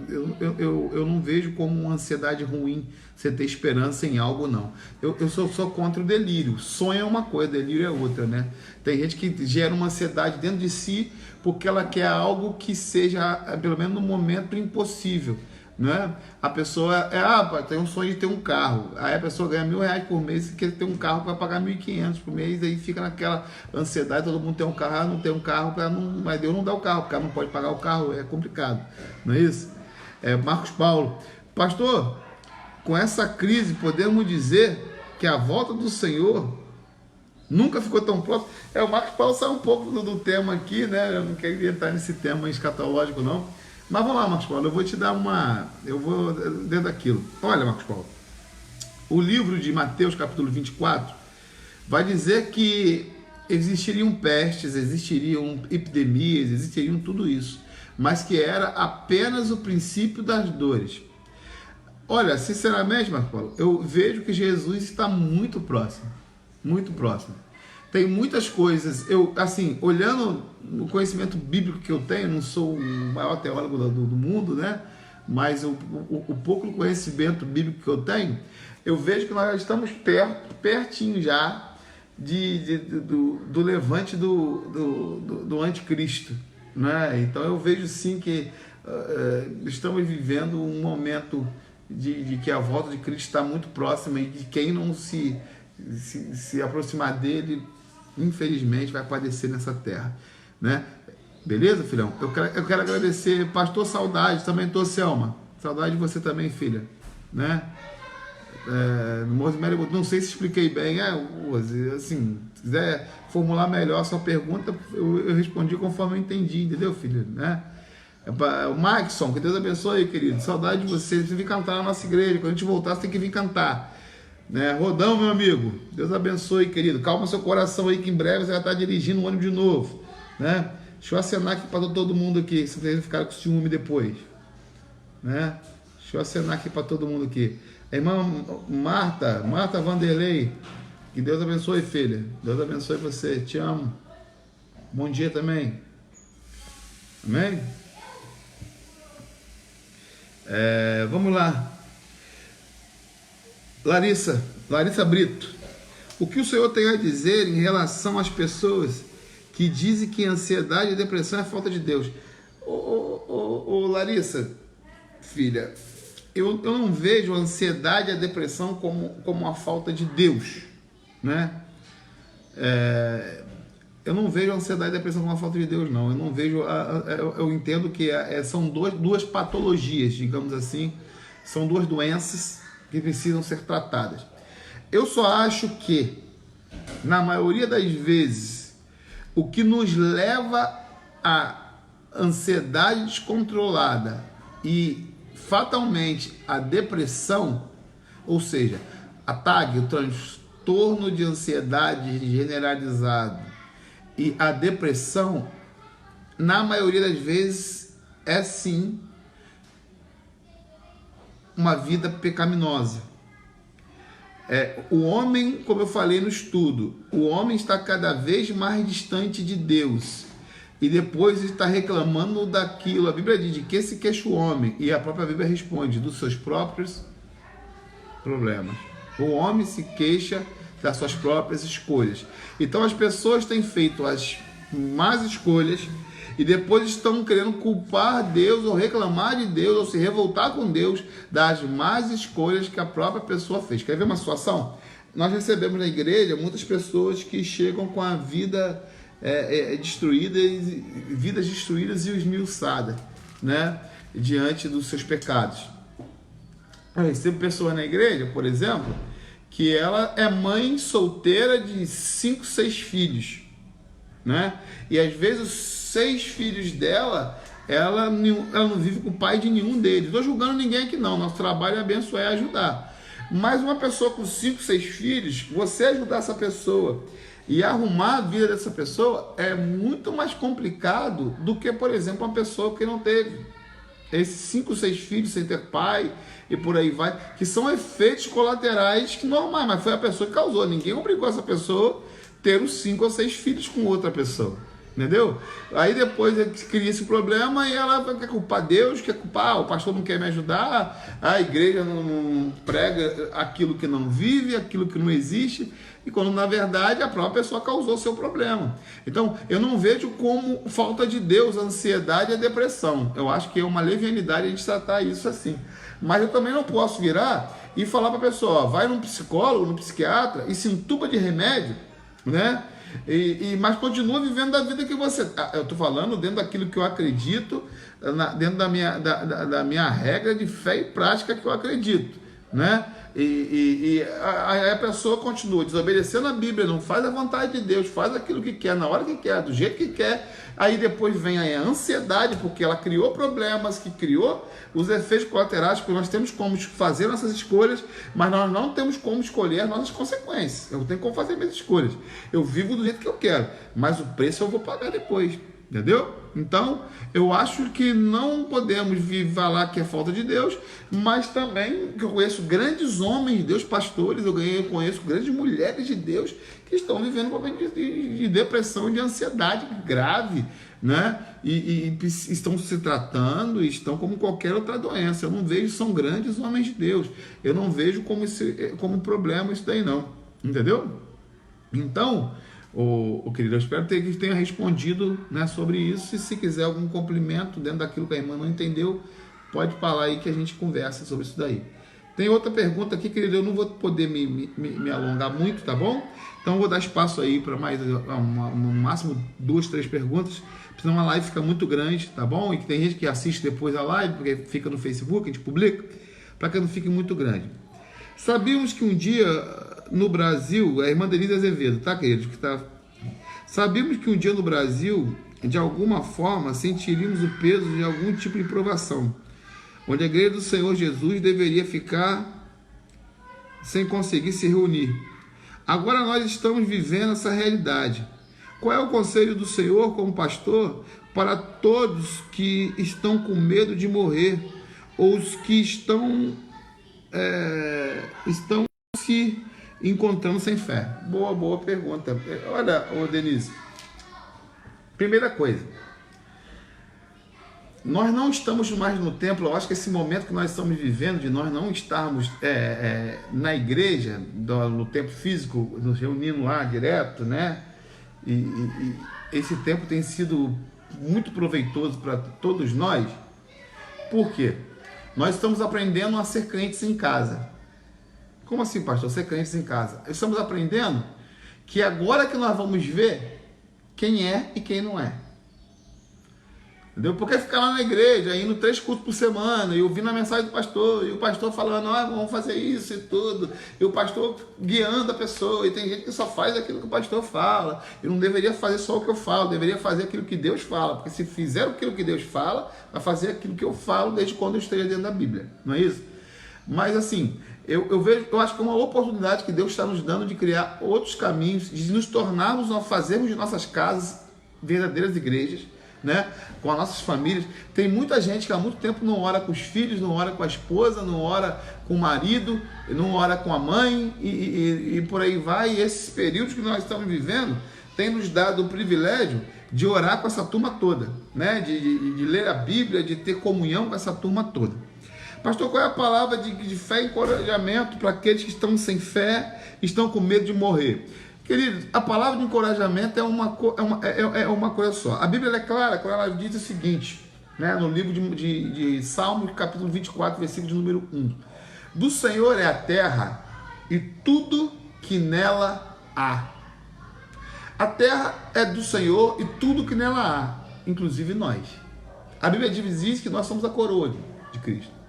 eu não vejo como uma ansiedade ruim você ter esperança em algo, não. Eu sou contra o delírio. Sonho é uma coisa, delírio é outra, né? Tem gente que gera uma ansiedade dentro de si porque ela quer algo que seja, pelo menos no momento, impossível, né? A pessoa tem um sonho de ter um carro, aí a pessoa ganha R$1.000 por mês e quer ter um carro que vai pagar R$1.500 por mês, aí fica naquela ansiedade, todo mundo tem um carro, não tem um carro, mas Deus não dá o carro, porque ela não pode pagar o carro, é complicado, não é isso? Marcos Paulo, pastor, com essa crise podemos dizer que a volta do Senhor nunca ficou tão próxima. O Marcos Paulo sai um pouco do tema aqui, né? Eu não queria entrar nesse tema escatológico, não. Mas vamos lá, Marcos Paulo, eu vou te dar eu vou dentro daquilo. Olha, Marcos Paulo, o livro de Mateus, capítulo 24, vai dizer que existiriam pestes, existiriam epidemias, existiriam tudo isso, mas que era apenas o princípio das dores. Olha, sinceramente, Marcos Paulo, eu vejo que Jesus está muito próximo, muito próximo. Tem muitas coisas, eu, assim, olhando no conhecimento bíblico que eu tenho, não sou o maior teólogo do mundo, né? Mas o pouco conhecimento bíblico que eu tenho, eu vejo que nós já estamos pertinho já do levante do anticristo, né? Então eu vejo sim que estamos vivendo um momento de que a volta de Cristo está muito próxima, e de quem não se aproximar dele, infelizmente, vai padecer nessa terra, né? Beleza, filhão? Eu quero agradecer, pastor, saudade, também tô, Selma, saudade de você também, filha, né? Não sei se expliquei bem, assim, se quiser formular melhor a sua pergunta, eu respondi conforme eu entendi, entendeu, filha, né? O Maxson, que Deus abençoe, querido, saudade de você, você vir cantar na nossa igreja, quando a gente voltar você tem que vir cantar, né? Rodão, meu amigo, Deus abençoe, querido, calma seu coração aí, que em breve você vai estar dirigindo um ônibus de novo, né? Deixa eu acenar aqui para todo mundo aqui, se vocês ficarem com ciúme depois, né? Deixa eu acenar aqui para todo mundo aqui. A irmã Marta Vanderlei, que Deus abençoe, filha, Deus abençoe você, te amo, bom dia também, amém? Vamos lá, Larissa Brito, o que o Senhor tem a dizer em relação às pessoas que dizem que ansiedade e depressão é falta de Deus? Larissa, filha, eu não vejo a ansiedade e a depressão como uma falta de Deus, né? Eu não vejo a ansiedade e a depressão como uma falta de Deus, não. Eu não vejo, eu entendo que são duas patologias, digamos assim, são duas doenças que precisam ser tratadas. Eu só acho que, na maioria das vezes, o que nos leva à ansiedade descontrolada e fatalmente a depressão, ou seja, a TAG, o transtorno de ansiedade generalizado, e a depressão, na maioria das vezes, é sim uma vida pecaminosa. O homem, como eu falei no estudo, o homem está cada vez mais distante de Deus, e depois está reclamando daquilo. A Bíblia diz: de que se queixa o homem? E a própria Bíblia responde: dos seus próprios problemas. O homem se queixa das suas próprias escolhas. Então as pessoas têm feito as más escolhas e depois estão querendo culpar Deus, ou reclamar de Deus, ou se revoltar com Deus das más escolhas que a própria pessoa fez. Quer ver uma situação? Nós recebemos na igreja muitas pessoas que chegam com a vida vidas destruídas e esmiuçadas, né? Diante dos seus pecados. Eu recebo pessoas na igreja, por exemplo, que ela é mãe solteira de 5, 6 filhos, né? E às vezes os 6 filhos dela, ela não vive com o pai de nenhum deles. Não estou julgando ninguém aqui não, nosso trabalho é abençoar e ajudar. Mas uma pessoa com 5, 6 filhos, você ajudar essa pessoa e arrumar a vida dessa pessoa é muito mais complicado do que, por exemplo, uma pessoa que não teve esses 5, 6 filhos sem ter pai e por aí vai, que são efeitos colaterais que normais, mas foi a pessoa que causou. Ninguém obrigou essa pessoa a ter os 5 ou 6 filhos com outra pessoa, entendeu? Aí depois cria esse problema e ela quer culpar Deus, quer culpar, o pastor não quer me ajudar, a igreja não prega aquilo que não vive, aquilo que não existe, e quando na verdade a própria pessoa causou seu problema. Então eu não vejo como falta de Deus a ansiedade e a depressão. Eu acho que é uma levianidade a gente tratar isso assim. Mas eu também não posso virar e falar para a pessoa: ó, vai num psicólogo, num psiquiatra e se entuba de remédio, né? Mas continua vivendo a vida que você... Eu estou falando dentro daquilo que eu acredito, dentro da minha regra de fé e prática que eu acredito, né? A pessoa continua desobedecendo a Bíblia, não faz a vontade de Deus, faz aquilo que quer, na hora que quer, do jeito que quer. Aí depois vem a ansiedade, porque ela criou problemas, que criou os efeitos colaterais, porque nós temos como fazer nossas escolhas, mas nós não temos como escolher as nossas consequências. Eu tenho como fazer minhas escolhas. Eu vivo do jeito que eu quero, mas o preço eu vou pagar depois. Entendeu? Então, eu acho que não podemos falar que é falta de Deus, mas também que eu conheço grandes homens de Deus, pastores, eu conheço grandes mulheres de Deus que estão vivendo um momento de depressão, de ansiedade grave, né? E estão se tratando, estão como qualquer outra doença. Eu não vejo, são grandes homens de Deus. Eu não vejo como problema isso daí, não. Entendeu? Então, querido, eu espero que tenha respondido, né, sobre isso. E se quiser algum complemento dentro daquilo que a irmã não entendeu, pode falar aí que a gente conversa sobre isso daí. Tem outra pergunta aqui, querido, eu não vou poder me alongar muito, tá bom? Então eu vou dar espaço aí para mais no máximo 2, 3 perguntas, senão a live fica muito grande, tá bom? E que tem gente que assiste depois a live, porque fica no Facebook, a gente publica, para que não fique muito grande. Sabíamos que um dia no Brasil, a irmã Denise Azevedo, tá, queridos? Sabíamos que um dia no Brasil, de alguma forma, sentiríamos o peso de algum tipo de provação, onde a igreja do Senhor Jesus deveria ficar sem conseguir se reunir. Agora nós estamos vivendo essa realidade. Qual é o conselho do Senhor como pastor para todos que estão com medo de morrer, ou os que estão se encontrando sem fé? Boa pergunta. Olha, Denise, primeira coisa, nós não estamos mais no templo. Eu acho que esse momento que nós estamos vivendo, de nós não estarmos na igreja, no tempo físico, nos reunindo lá direto, né? E esse tempo tem sido muito proveitoso para todos nós. Por quê? Nós estamos aprendendo a ser crentes em casa. Como assim, pastor? Ser crentes em casa? Estamos aprendendo que agora que nós vamos ver quem é e quem não é. Entendeu? Porque ficar lá na igreja, indo 3 cultos por semana, e ouvindo a mensagem do pastor, e o pastor falando, vamos fazer isso e tudo, e o pastor guiando a pessoa, e tem gente que só faz aquilo que o pastor fala, e não deveria fazer só o que eu falo, deveria fazer aquilo que Deus fala, porque se fizer aquilo que Deus fala, vai fazer aquilo que eu falo desde quando eu esteja dentro da Bíblia, não é isso? Mas assim, eu acho que é uma oportunidade que Deus está nos dando de criar outros caminhos, de nos tornarmos, fazermos de nossas casas verdadeiras igrejas, né? Com as nossas famílias. Tem muita gente que há muito tempo não ora com os filhos, não ora com a esposa, não ora com o marido, não ora com a mãe e por aí vai. E esses períodos que nós estamos vivendo tem nos dado o privilégio de orar com essa turma toda, né? De ler a Bíblia, de ter comunhão com essa turma toda. Pastor, qual é a palavra de fé e encorajamento para aqueles que estão sem fé, estão com medo de morrer? Queridos, a palavra de encorajamento é uma coisa só. A Bíblia é clara quando ela diz o seguinte, né, no livro de Salmos, capítulo 24, versículo de número 1. Do Senhor é a terra e tudo que nela há. A terra é do Senhor e tudo que nela há, inclusive nós. A Bíblia diz que nós somos a coroa de Cristo.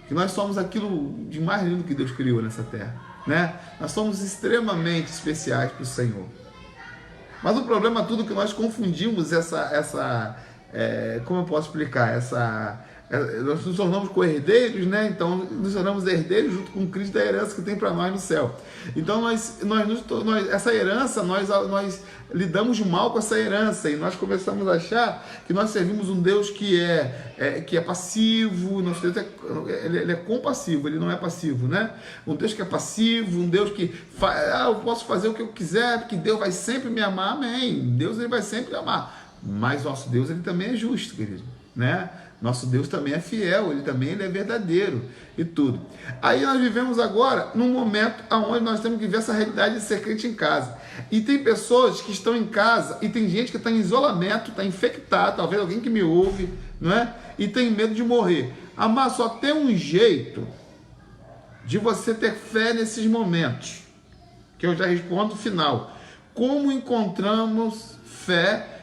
Que nós somos aquilo de mais lindo que Deus criou nessa terra. Né? Nós somos extremamente especiais para o Senhor. Mas o problema é tudo que nós confundimos como eu posso explicar? Nós nos tornamos co-herdeiros, né? Então nos tornamos herdeiros junto com Cristo da herança que tem para nós no céu. Então essa herança, nós lidamos mal com essa herança e nós começamos a achar que nós servimos um Deus que é passivo. Nosso Deus ele é compassivo, ele não é passivo, né? Um Deus que é passivo, um Deus que eu posso fazer o que eu quiser, porque Deus vai sempre me amar, amém. Deus ele vai sempre me amar, mas nosso Deus ele também é justo, querido, né? Nosso Deus também é fiel, ele é verdadeiro e tudo. Aí nós vivemos agora num momento onde nós temos que ver essa realidade de ser crente em casa. E tem pessoas que estão em casa e tem gente que está em isolamento, está infectado, talvez alguém que me ouve, não é? E tem medo de morrer. Amar, só tem um jeito de você ter fé nesses momentos, que eu já respondo no final. Como encontramos fé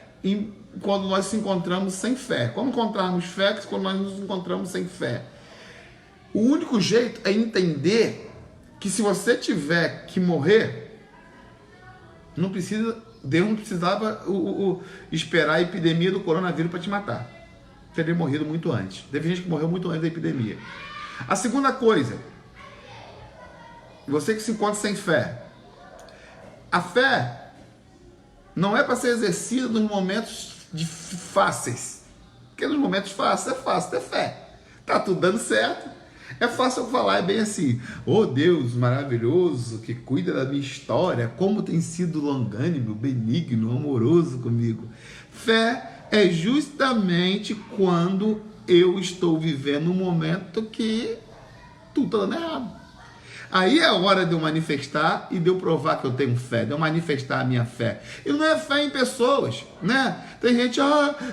quando nós se encontramos sem fé? Como encontrarmos fé quando nós nos encontramos sem fé? O único jeito é entender que se você tiver que morrer, Deus não precisava esperar a epidemia do coronavírus para te matar. Teria morrido muito antes. Teve gente que morreu muito antes da epidemia. A segunda coisa, você que se encontra sem fé, a fé não é para ser exercida nos momentos fáceis. Porque nos momentos fáceis é fácil ter fé. Tá tudo dando certo. É fácil eu falar, é bem assim: oh Deus maravilhoso, que cuida da minha história, como tem sido longânimo, benigno, amoroso comigo. Fé é justamente quando eu estou vivendo um momento que tudo está dando errado. Aí é a hora de eu manifestar e de eu provar que eu tenho fé, de eu manifestar a minha fé. E não é fé em pessoas, né? Tem gente,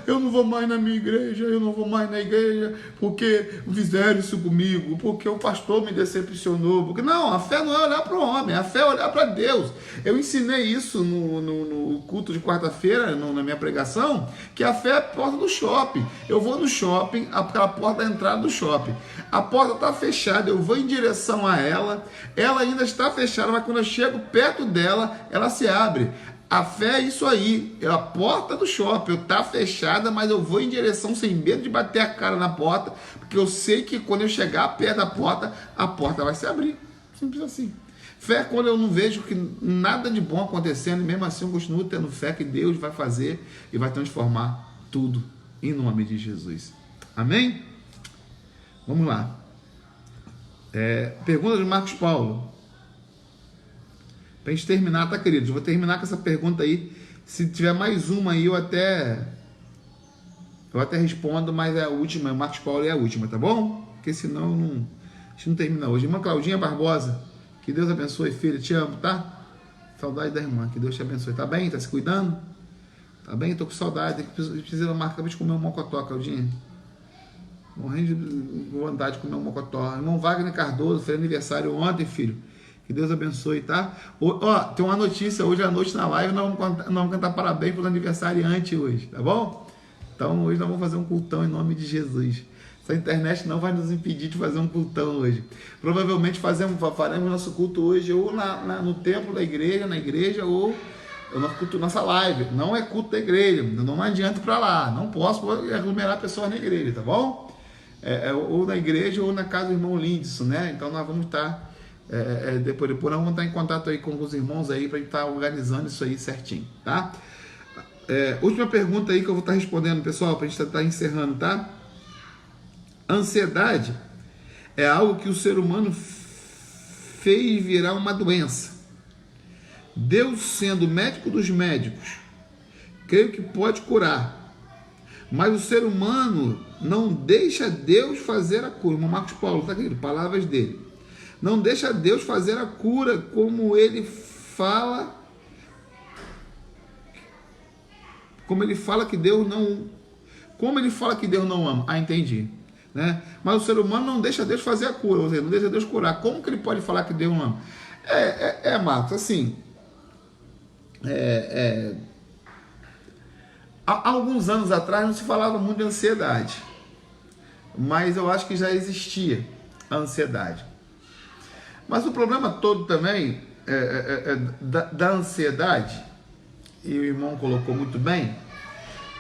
eu não vou mais na minha igreja, eu não vou mais na igreja porque fizeram isso comigo, porque o pastor me decepcionou. Porque não, a fé não é olhar para o homem, a fé é olhar para Deus. Eu ensinei isso no culto de quarta-feira, na minha pregação, que a fé é a porta do shopping. Eu vou no shopping, aquela porta da entrada do shopping. A porta está fechada, eu vou em direção a ela ainda está fechada, mas quando eu chego perto dela, ela se abre. A fé é isso aí, é a porta do shopping, está fechada, mas eu vou em direção sem medo de bater a cara na porta, porque eu sei que quando eu chegar perto da porta, a porta vai se abrir. Simples assim. Fé é quando eu não vejo que nada de bom acontecendo, e mesmo assim eu continuo tendo fé que Deus vai fazer e vai transformar tudo, em nome de Jesus. Amém? Vamos lá. Pergunta de Marcos Paulo. Pra gente terminar, tá, queridos? Eu vou terminar com essa pergunta aí. Se tiver mais uma aí, eu até respondo, mas é a última. Marcos Paulo é a última, tá bom? Porque senão a gente não termina hoje. Irmã Claudinha Barbosa, que Deus abençoe, filha. Te amo, tá? Saudade da irmã. Que Deus te abençoe. Tá bem? Tá se cuidando? Tá bem? Tô com saudade. Precisa marcar de comer um mocotó, Claudinha. Morrendo de vontade de comer um mocotó. Irmão Wagner Cardoso, fez aniversário ontem, filho. Que Deus abençoe, tá? Tem uma notícia, hoje à noite na live nós vamos cantar parabéns pelo aniversariante hoje, tá bom? Então hoje nós vamos fazer um cultão em nome de Jesus. Essa internet não vai nos impedir de fazer um cultão hoje. Provavelmente faremos nosso culto hoje ou no templo da igreja, na igreja, ou nosso culto, nossa live. Não é culto da igreja, não adianta para lá. Não posso aglomerar pessoas na igreja, tá bom? Ou na igreja ou na casa do irmão Lindson, né? Então nós vamos estar depois nós vamos estar em contato aí com os irmãos aí para a gente estar organizando isso aí certinho, tá? Última pergunta aí que eu vou estar respondendo, pessoal, para a gente estar encerrando, tá? Ansiedade é algo que o ser humano fez virar uma doença. Deus, sendo médico dos médicos, creio que pode curar. Mas o ser humano não deixa Deus fazer a cura. O Marcos Paulo, tá, querido? Palavras dele. Não deixa Deus fazer a cura como ele fala. Como ele fala que Deus não. Como ele fala que Deus não ama. Entendi. Né? Mas o ser humano não deixa Deus fazer a cura. Ou seja, não deixa Deus curar. Como que ele pode falar que Deus não ama? Marcos, assim. Há alguns anos atrás não se falava muito de ansiedade, mas eu acho que já existia a ansiedade. Mas o problema todo também da ansiedade, e o irmão colocou muito bem,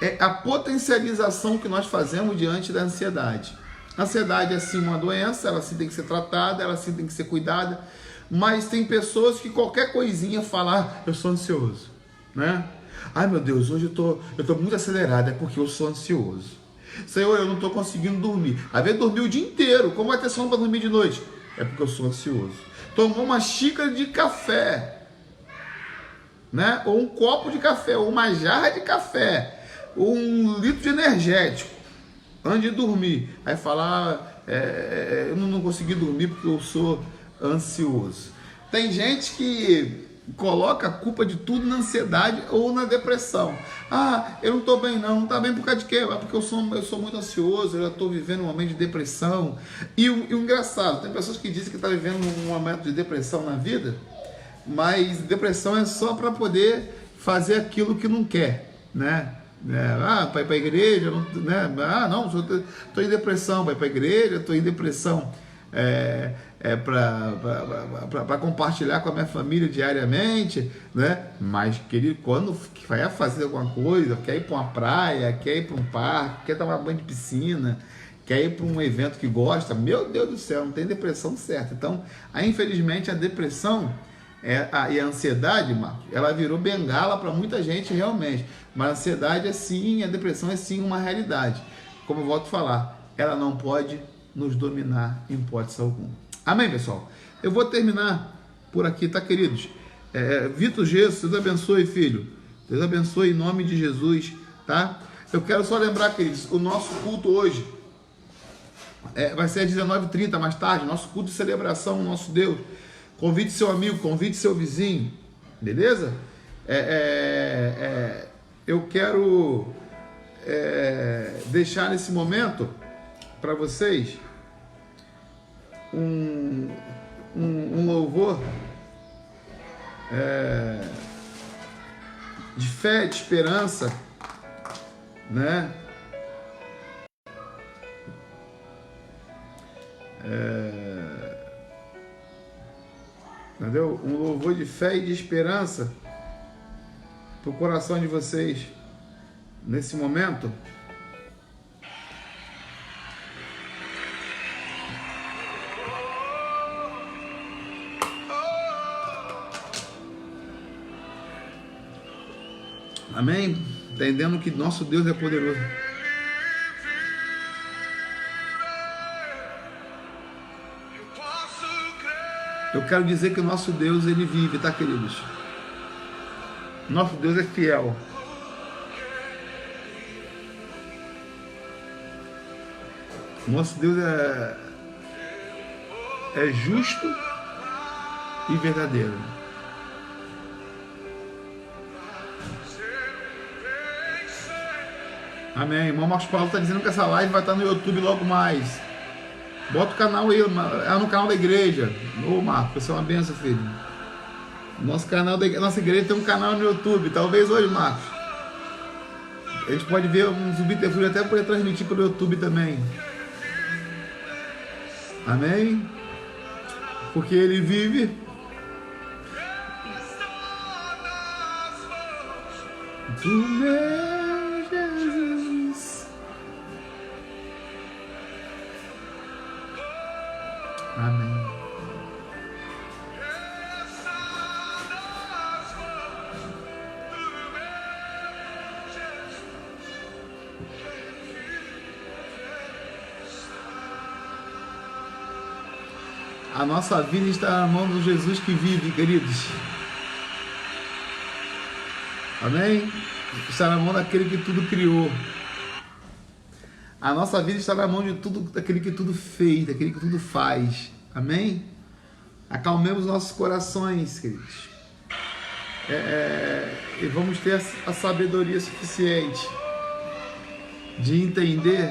é a potencialização que nós fazemos diante da ansiedade. A ansiedade é sim uma doença, ela sim tem que ser tratada, ela sim tem que ser cuidada, mas tem pessoas que qualquer coisinha falam, eu sou ansioso, né? Ai meu Deus, hoje eu tô muito acelerado, é porque eu sou ansioso. Senhor, eu não estou conseguindo dormir. Às vezes dormir o dia inteiro, como vai ter sono para dormir de noite? É porque eu sou ansioso. Tomou uma xícara de café, né? Ou um copo de café, ou uma jarra de café, ou 1 litro de energético, antes de dormir. Aí falar, eu não consegui dormir porque eu sou ansioso. Tem gente que coloca a culpa de tudo na ansiedade ou na depressão. Eu não estou bem não está bem por causa de quê? Porque eu sou muito ansioso, eu já estou vivendo um momento de depressão. E o engraçado, tem pessoas que dizem que estão vivendo um momento de depressão na vida, mas depressão é só para poder fazer aquilo que não quer, né? Para ir para a igreja, né? Não, estou em depressão, para ir para a igreja, estou em depressão. Para compartilhar com a minha família diariamente, né? Mas querido, quando vai fazer alguma coisa, quer ir para uma praia, quer ir para um parque, quer tomar banho de piscina, quer ir para um evento que gosta, meu Deus do céu, não tem depressão certa. Então, infelizmente, a depressão E a ansiedade, Marcos, ela virou bengala para muita gente realmente. Mas a ansiedade é sim, a depressão é sim uma realidade. Como eu volto a falar, ela não pode nos dominar em hipótese alguma. Amém, pessoal? Eu vou terminar por aqui, tá, queridos? Vitor Jesus, Deus abençoe, filho. Deus abençoe em nome de Jesus, tá? Eu quero só lembrar, queridos, o nosso culto hoje vai ser às 19h30, mais tarde, nosso culto de celebração ao nosso Deus. Convide seu amigo, convide seu vizinho, beleza? Eu quero deixar nesse momento para vocês um louvor de fé, de esperança, né? Entendeu? Um louvor de fé e de esperança para o coração de vocês nesse momento. Amém? Entendendo que nosso Deus é poderoso. Eu quero dizer que o nosso Deus, ele vive, tá, queridos? Nosso Deus é fiel. Nosso Deus é justo e verdadeiro. Amém. Irmão Marcos Paulo está dizendo que essa live vai estar no YouTube logo mais. Bota o canal aí, no canal da igreja. Ô Marcos, você é uma benção, filho. Nossa igreja tem um canal no YouTube. Talvez hoje, Marcos, a gente pode ver um subterfúgio até poder transmitir pelo YouTube também. Amém? Porque ele vive. Tu meu Jesus. Amém. A nossa vida está na mão do Jesus que vive, queridos. Amém? Está na mão daquele que tudo criou. A nossa vida está na mão de tudo, daquele que tudo fez, daquele que tudo faz. Amém? Acalmemos nossos corações, queridos. E vamos ter a sabedoria suficiente de entender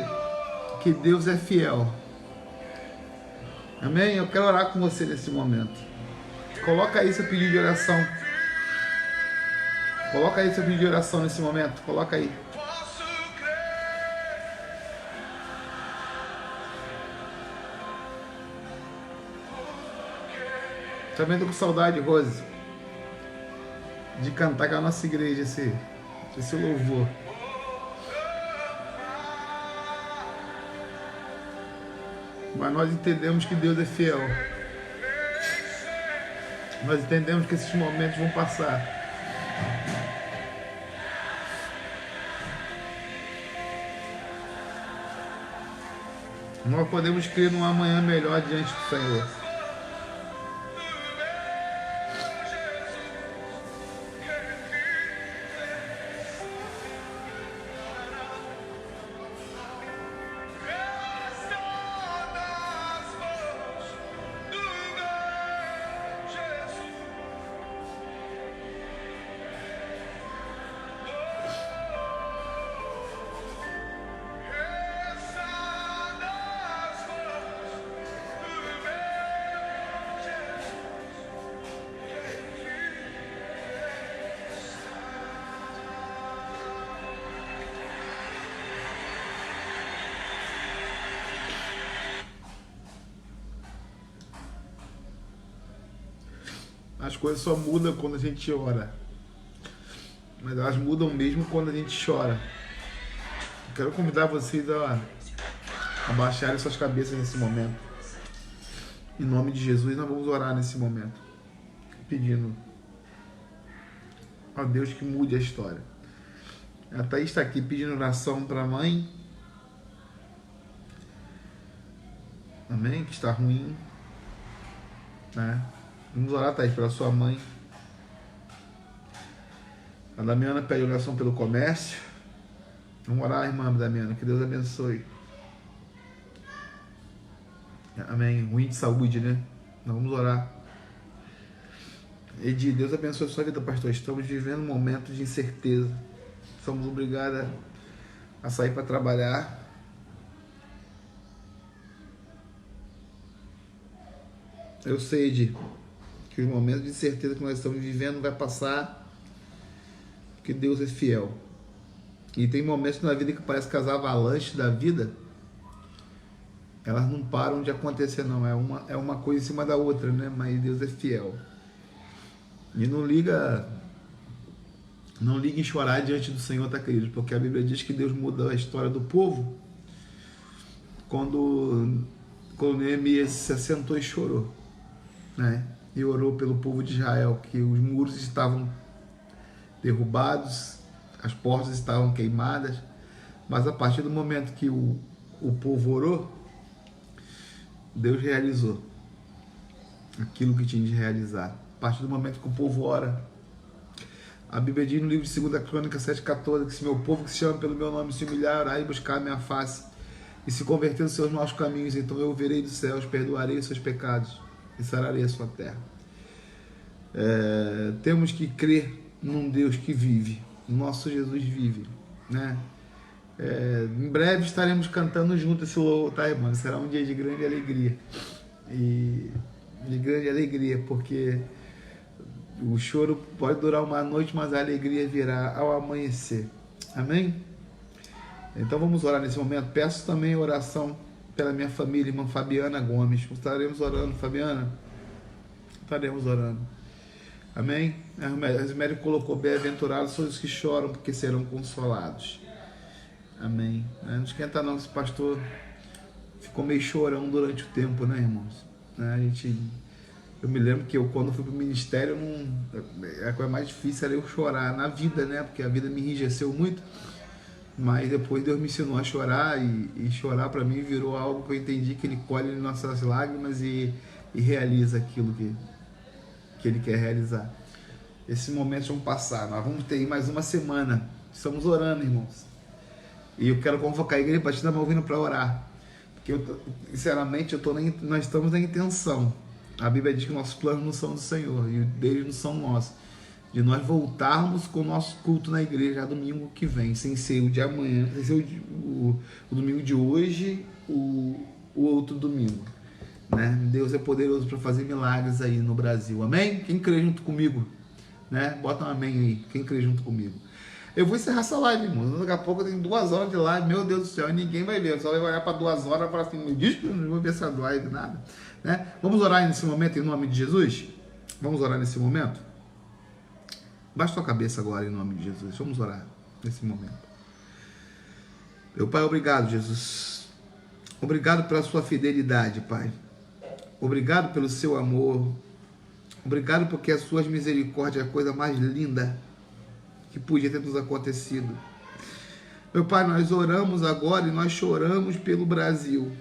que Deus é fiel. Amém? Eu quero orar com você nesse momento. Coloca aí seu pedido de oração. Coloca aí seu pedido de oração nesse momento. Coloca aí. Também estou com saudade, Rose, de cantar com a nossa igreja esse louvor. Mas nós entendemos que Deus é fiel. Nós entendemos que esses momentos vão passar. Nós podemos crer num amanhã melhor diante do Senhor. As coisas só mudam quando a gente ora. Mas elas mudam mesmo quando a gente chora. Eu quero convidar vocês a baixarem suas cabeças nesse momento. Em nome de Jesus, nós vamos orar nesse momento. pedindo a Deus que mude a história. A Thaís está aqui pedindo oração para a mãe. Amém? Que está ruim. Né? Vamos orar, Thaís, pela sua mãe. A Damiana pede oração pelo comércio. Vamos orar, irmã Damiana. Que Deus abençoe. Amém. Ruim de saúde, né? Nós vamos orar. Edi, Deus abençoe a sua vida, pastor. Estamos vivendo um momento de incerteza. Somos obrigados a sair para trabalhar. Eu sei, Edi, que os momentos de incerteza que nós estamos vivendo vai passar, porque Deus é fiel. E tem momentos na vida que parece que as avalanches da vida, elas não param de acontecer, não. É uma coisa em cima da outra, né? Mas Deus é fiel. E não liga em chorar diante do Senhor, tá, querido? Porque a Bíblia diz que Deus muda a história do povo quando Neemias se assentou e chorou, né? E orou pelo povo de Israel, que os muros estavam derrubados, as portas estavam queimadas, mas a partir do momento que o povo orou, Deus realizou aquilo que tinha de realizar. A partir do momento que o povo ora, a Bíblia diz no livro de 2 Crônicas 7,14, que se meu povo que se chama pelo meu nome se humilhar, orar e buscar a minha face e se converter nos seus maus caminhos, então eu verei dos céus, perdoarei os seus pecados e sararei a sua terra. Temos que crer num Deus que vive. Nosso Jesus vive, né? Em breve estaremos cantando juntos esse louvor, tá, irmão? Será um dia de grande alegria. E de grande alegria, porque o choro pode durar uma noite, mas a alegria virá ao amanhecer. Amém? Então vamos orar nesse momento. Peço também oração pela minha família, irmã Fabiana Gomes. Estaremos orando, Fabiana. Estaremos orando. Amém? O médico colocou: bem-aventurados são os que choram, porque serão consolados. Amém. Não esquenta não, esse pastor ficou meio chorão durante o tempo, né, irmãos? Eu me lembro que quando fui para o ministério, a coisa mais difícil era eu chorar na vida, né? Porque a vida me enrijeceu muito. Mas depois Deus me ensinou a chorar, e chorar para mim virou algo que eu entendi que Ele colhe nossas lágrimas e realiza aquilo que Ele quer realizar. Esses momentos vão passar. Nós vamos ter mais uma semana. Estamos orando, irmãos. E eu quero convocar a igreja para te dar uma ouvindo para orar. Porque, sinceramente, nós estamos na intenção. A Bíblia diz que nossos planos não são do Senhor e deles não são nossos. De nós voltarmos com o nosso culto na igreja domingo que vem, sem ser o de amanhã, sem ser o domingo de hoje, o outro domingo. Né? Deus é poderoso para fazer milagres aí no Brasil. Amém? Quem crê junto comigo? Né? Bota um amém aí. Quem crê junto comigo? Eu vou encerrar essa live, irmão. Daqui a pouco eu tenho 2 horas de live. Meu Deus do céu, e ninguém vai ver. Eu só vai olhar para 2 horas e falar assim: me diz que eu não vou ver essa live, nada. Né? Vamos orar nesse momento em nome de Jesus? Vamos orar nesse momento? Baixa tua cabeça agora em nome de Jesus. Vamos orar nesse momento. Meu Pai, obrigado, Jesus. Obrigado pela sua fidelidade, Pai. Obrigado pelo seu amor. Obrigado porque as suas misericórdias é a coisa mais linda que podia ter nos acontecido. Meu Pai, nós oramos agora e nós choramos pelo Brasil.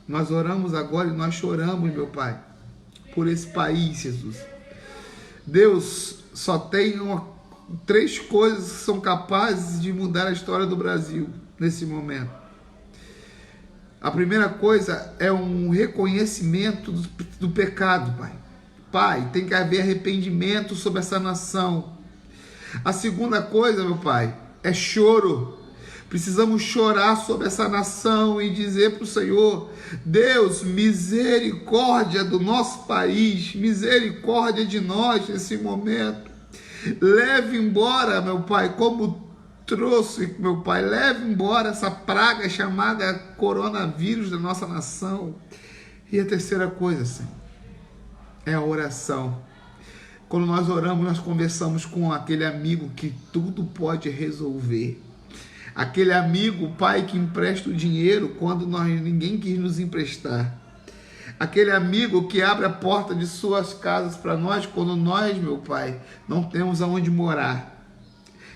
Nós oramos agora e nós choramos, meu Pai, por esse país, Jesus. Deus, só tem 3 coisas que são capazes de mudar a história do Brasil nesse momento. A primeira coisa é um reconhecimento do pecado, Pai. Pai, tem que haver arrependimento sobre essa nação. A segunda coisa, meu Pai, é choro. Precisamos chorar sobre essa nação e dizer para o Senhor: Deus, misericórdia do nosso país, misericórdia de nós nesse momento. Leve embora, meu Pai, como trouxe, meu Pai, leve embora essa praga chamada coronavírus da nossa nação. E a terceira coisa, Senhor, é a oração. Quando nós oramos, nós conversamos com aquele amigo que tudo pode resolver. Aquele amigo, Pai, que empresta o dinheiro quando ninguém quis nos emprestar. Aquele amigo que abre a porta de suas casas para nós quando nós, meu Pai, não temos aonde morar.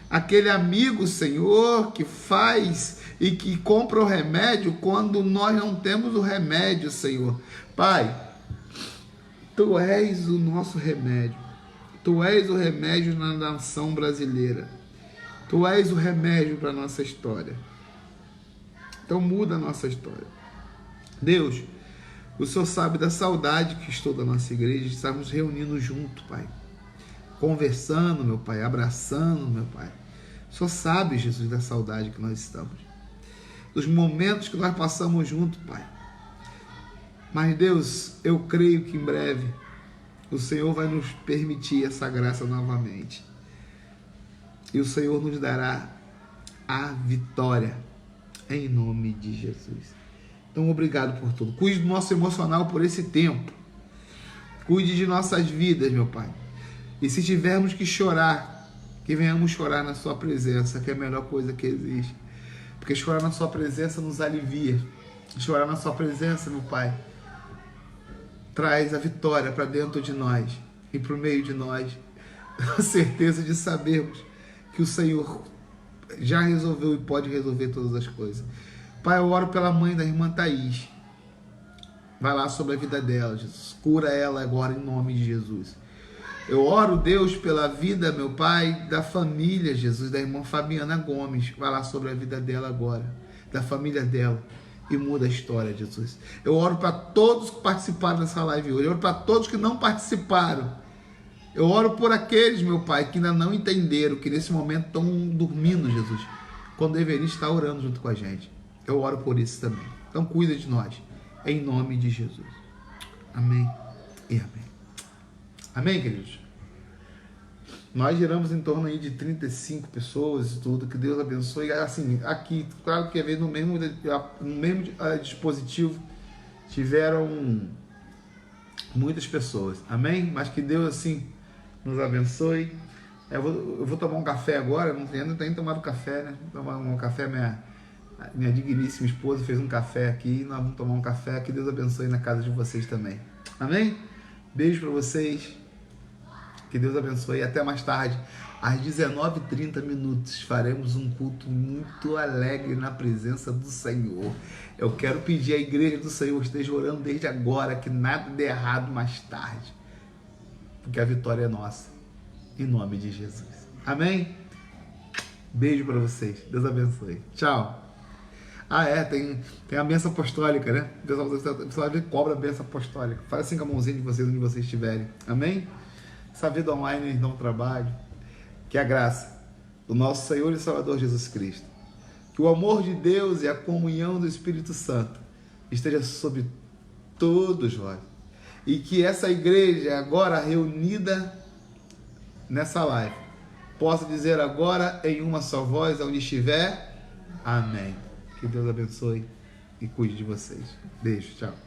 Aquele amigo, Senhor, que faz e que compra o remédio quando nós não temos o remédio, Senhor. Pai, Tu és o nosso remédio. Tu és o remédio na nação brasileira. Tu és o remédio para a nossa história. Então muda a nossa história. Deus, o Senhor sabe da saudade que estou da nossa igreja, estamos reunindo junto, Pai. Conversando, meu Pai, abraçando, meu Pai. O Senhor sabe, Jesus, da saudade que nós estamos. Dos momentos que nós passamos junto, Pai. Mas, Deus, eu creio que em breve o Senhor vai nos permitir essa graça novamente. E o Senhor nos dará a vitória em nome de Jesus. Então, obrigado por tudo. Cuide do nosso emocional por esse tempo. Cuide de nossas vidas, meu Pai. E se tivermos que chorar, que venhamos chorar na Sua presença, que é a melhor coisa que existe. Porque chorar na Sua presença nos alivia. Chorar na Sua presença, meu Pai, traz a vitória para dentro de nós e para o meio de nós. A certeza de sabermos que o Senhor já resolveu e pode resolver todas as coisas. Pai, eu oro pela mãe da irmã Thaís. Vai lá sobre a vida dela, Jesus. Cura ela agora em nome de Jesus. Eu oro, Deus, pela vida, meu Pai, da família, Jesus, da irmã Fabiana Gomes. Vai lá sobre a vida dela agora, da família dela, e muda a história, Jesus. Eu oro para todos que participaram dessa live hoje. Eu oro para todos que não participaram. Eu oro por aqueles, meu Pai, que ainda não entenderam, que nesse momento estão dormindo, Jesus, quando deveriam estar orando junto com a gente. Eu oro por isso também. Então cuida de nós, em nome de Jesus. Amém e amém. Amém, queridos? Nós giramos em torno aí de 35 pessoas e tudo, que Deus abençoe. Assim, aqui, claro que no mesmo dispositivo tiveram muitas pessoas, amém? Mas que Deus, assim, nos abençoe. Eu vou tomar um café agora, não tenho tomado café, né? Vou tomar um café, minha digníssima esposa fez um café aqui, nós vamos tomar um café, que Deus abençoe na casa de vocês também, amém? Beijo para vocês. Que Deus abençoe e até mais tarde, às 19h30, faremos um culto muito alegre na presença do Senhor. Eu quero pedir à igreja do Senhor, esteja orando desde agora, que nada dê errado mais tarde, porque a vitória é nossa, em nome de Jesus. Amém? Beijo para vocês, Deus abençoe. Tchau. Tem a benção apostólica, né? O pessoal cobra a benção apostólica. Faz assim com a mãozinha de vocês, onde vocês estiverem. Amém? Essa vida online não trabalho. Que a graça do nosso Senhor e Salvador Jesus Cristo, que o amor de Deus e a comunhão do Espírito Santo esteja sobre todos nós. E que essa igreja agora reunida nessa live possa dizer agora em uma só voz, onde estiver, amém. Que Deus abençoe e cuide de vocês. Beijo, tchau.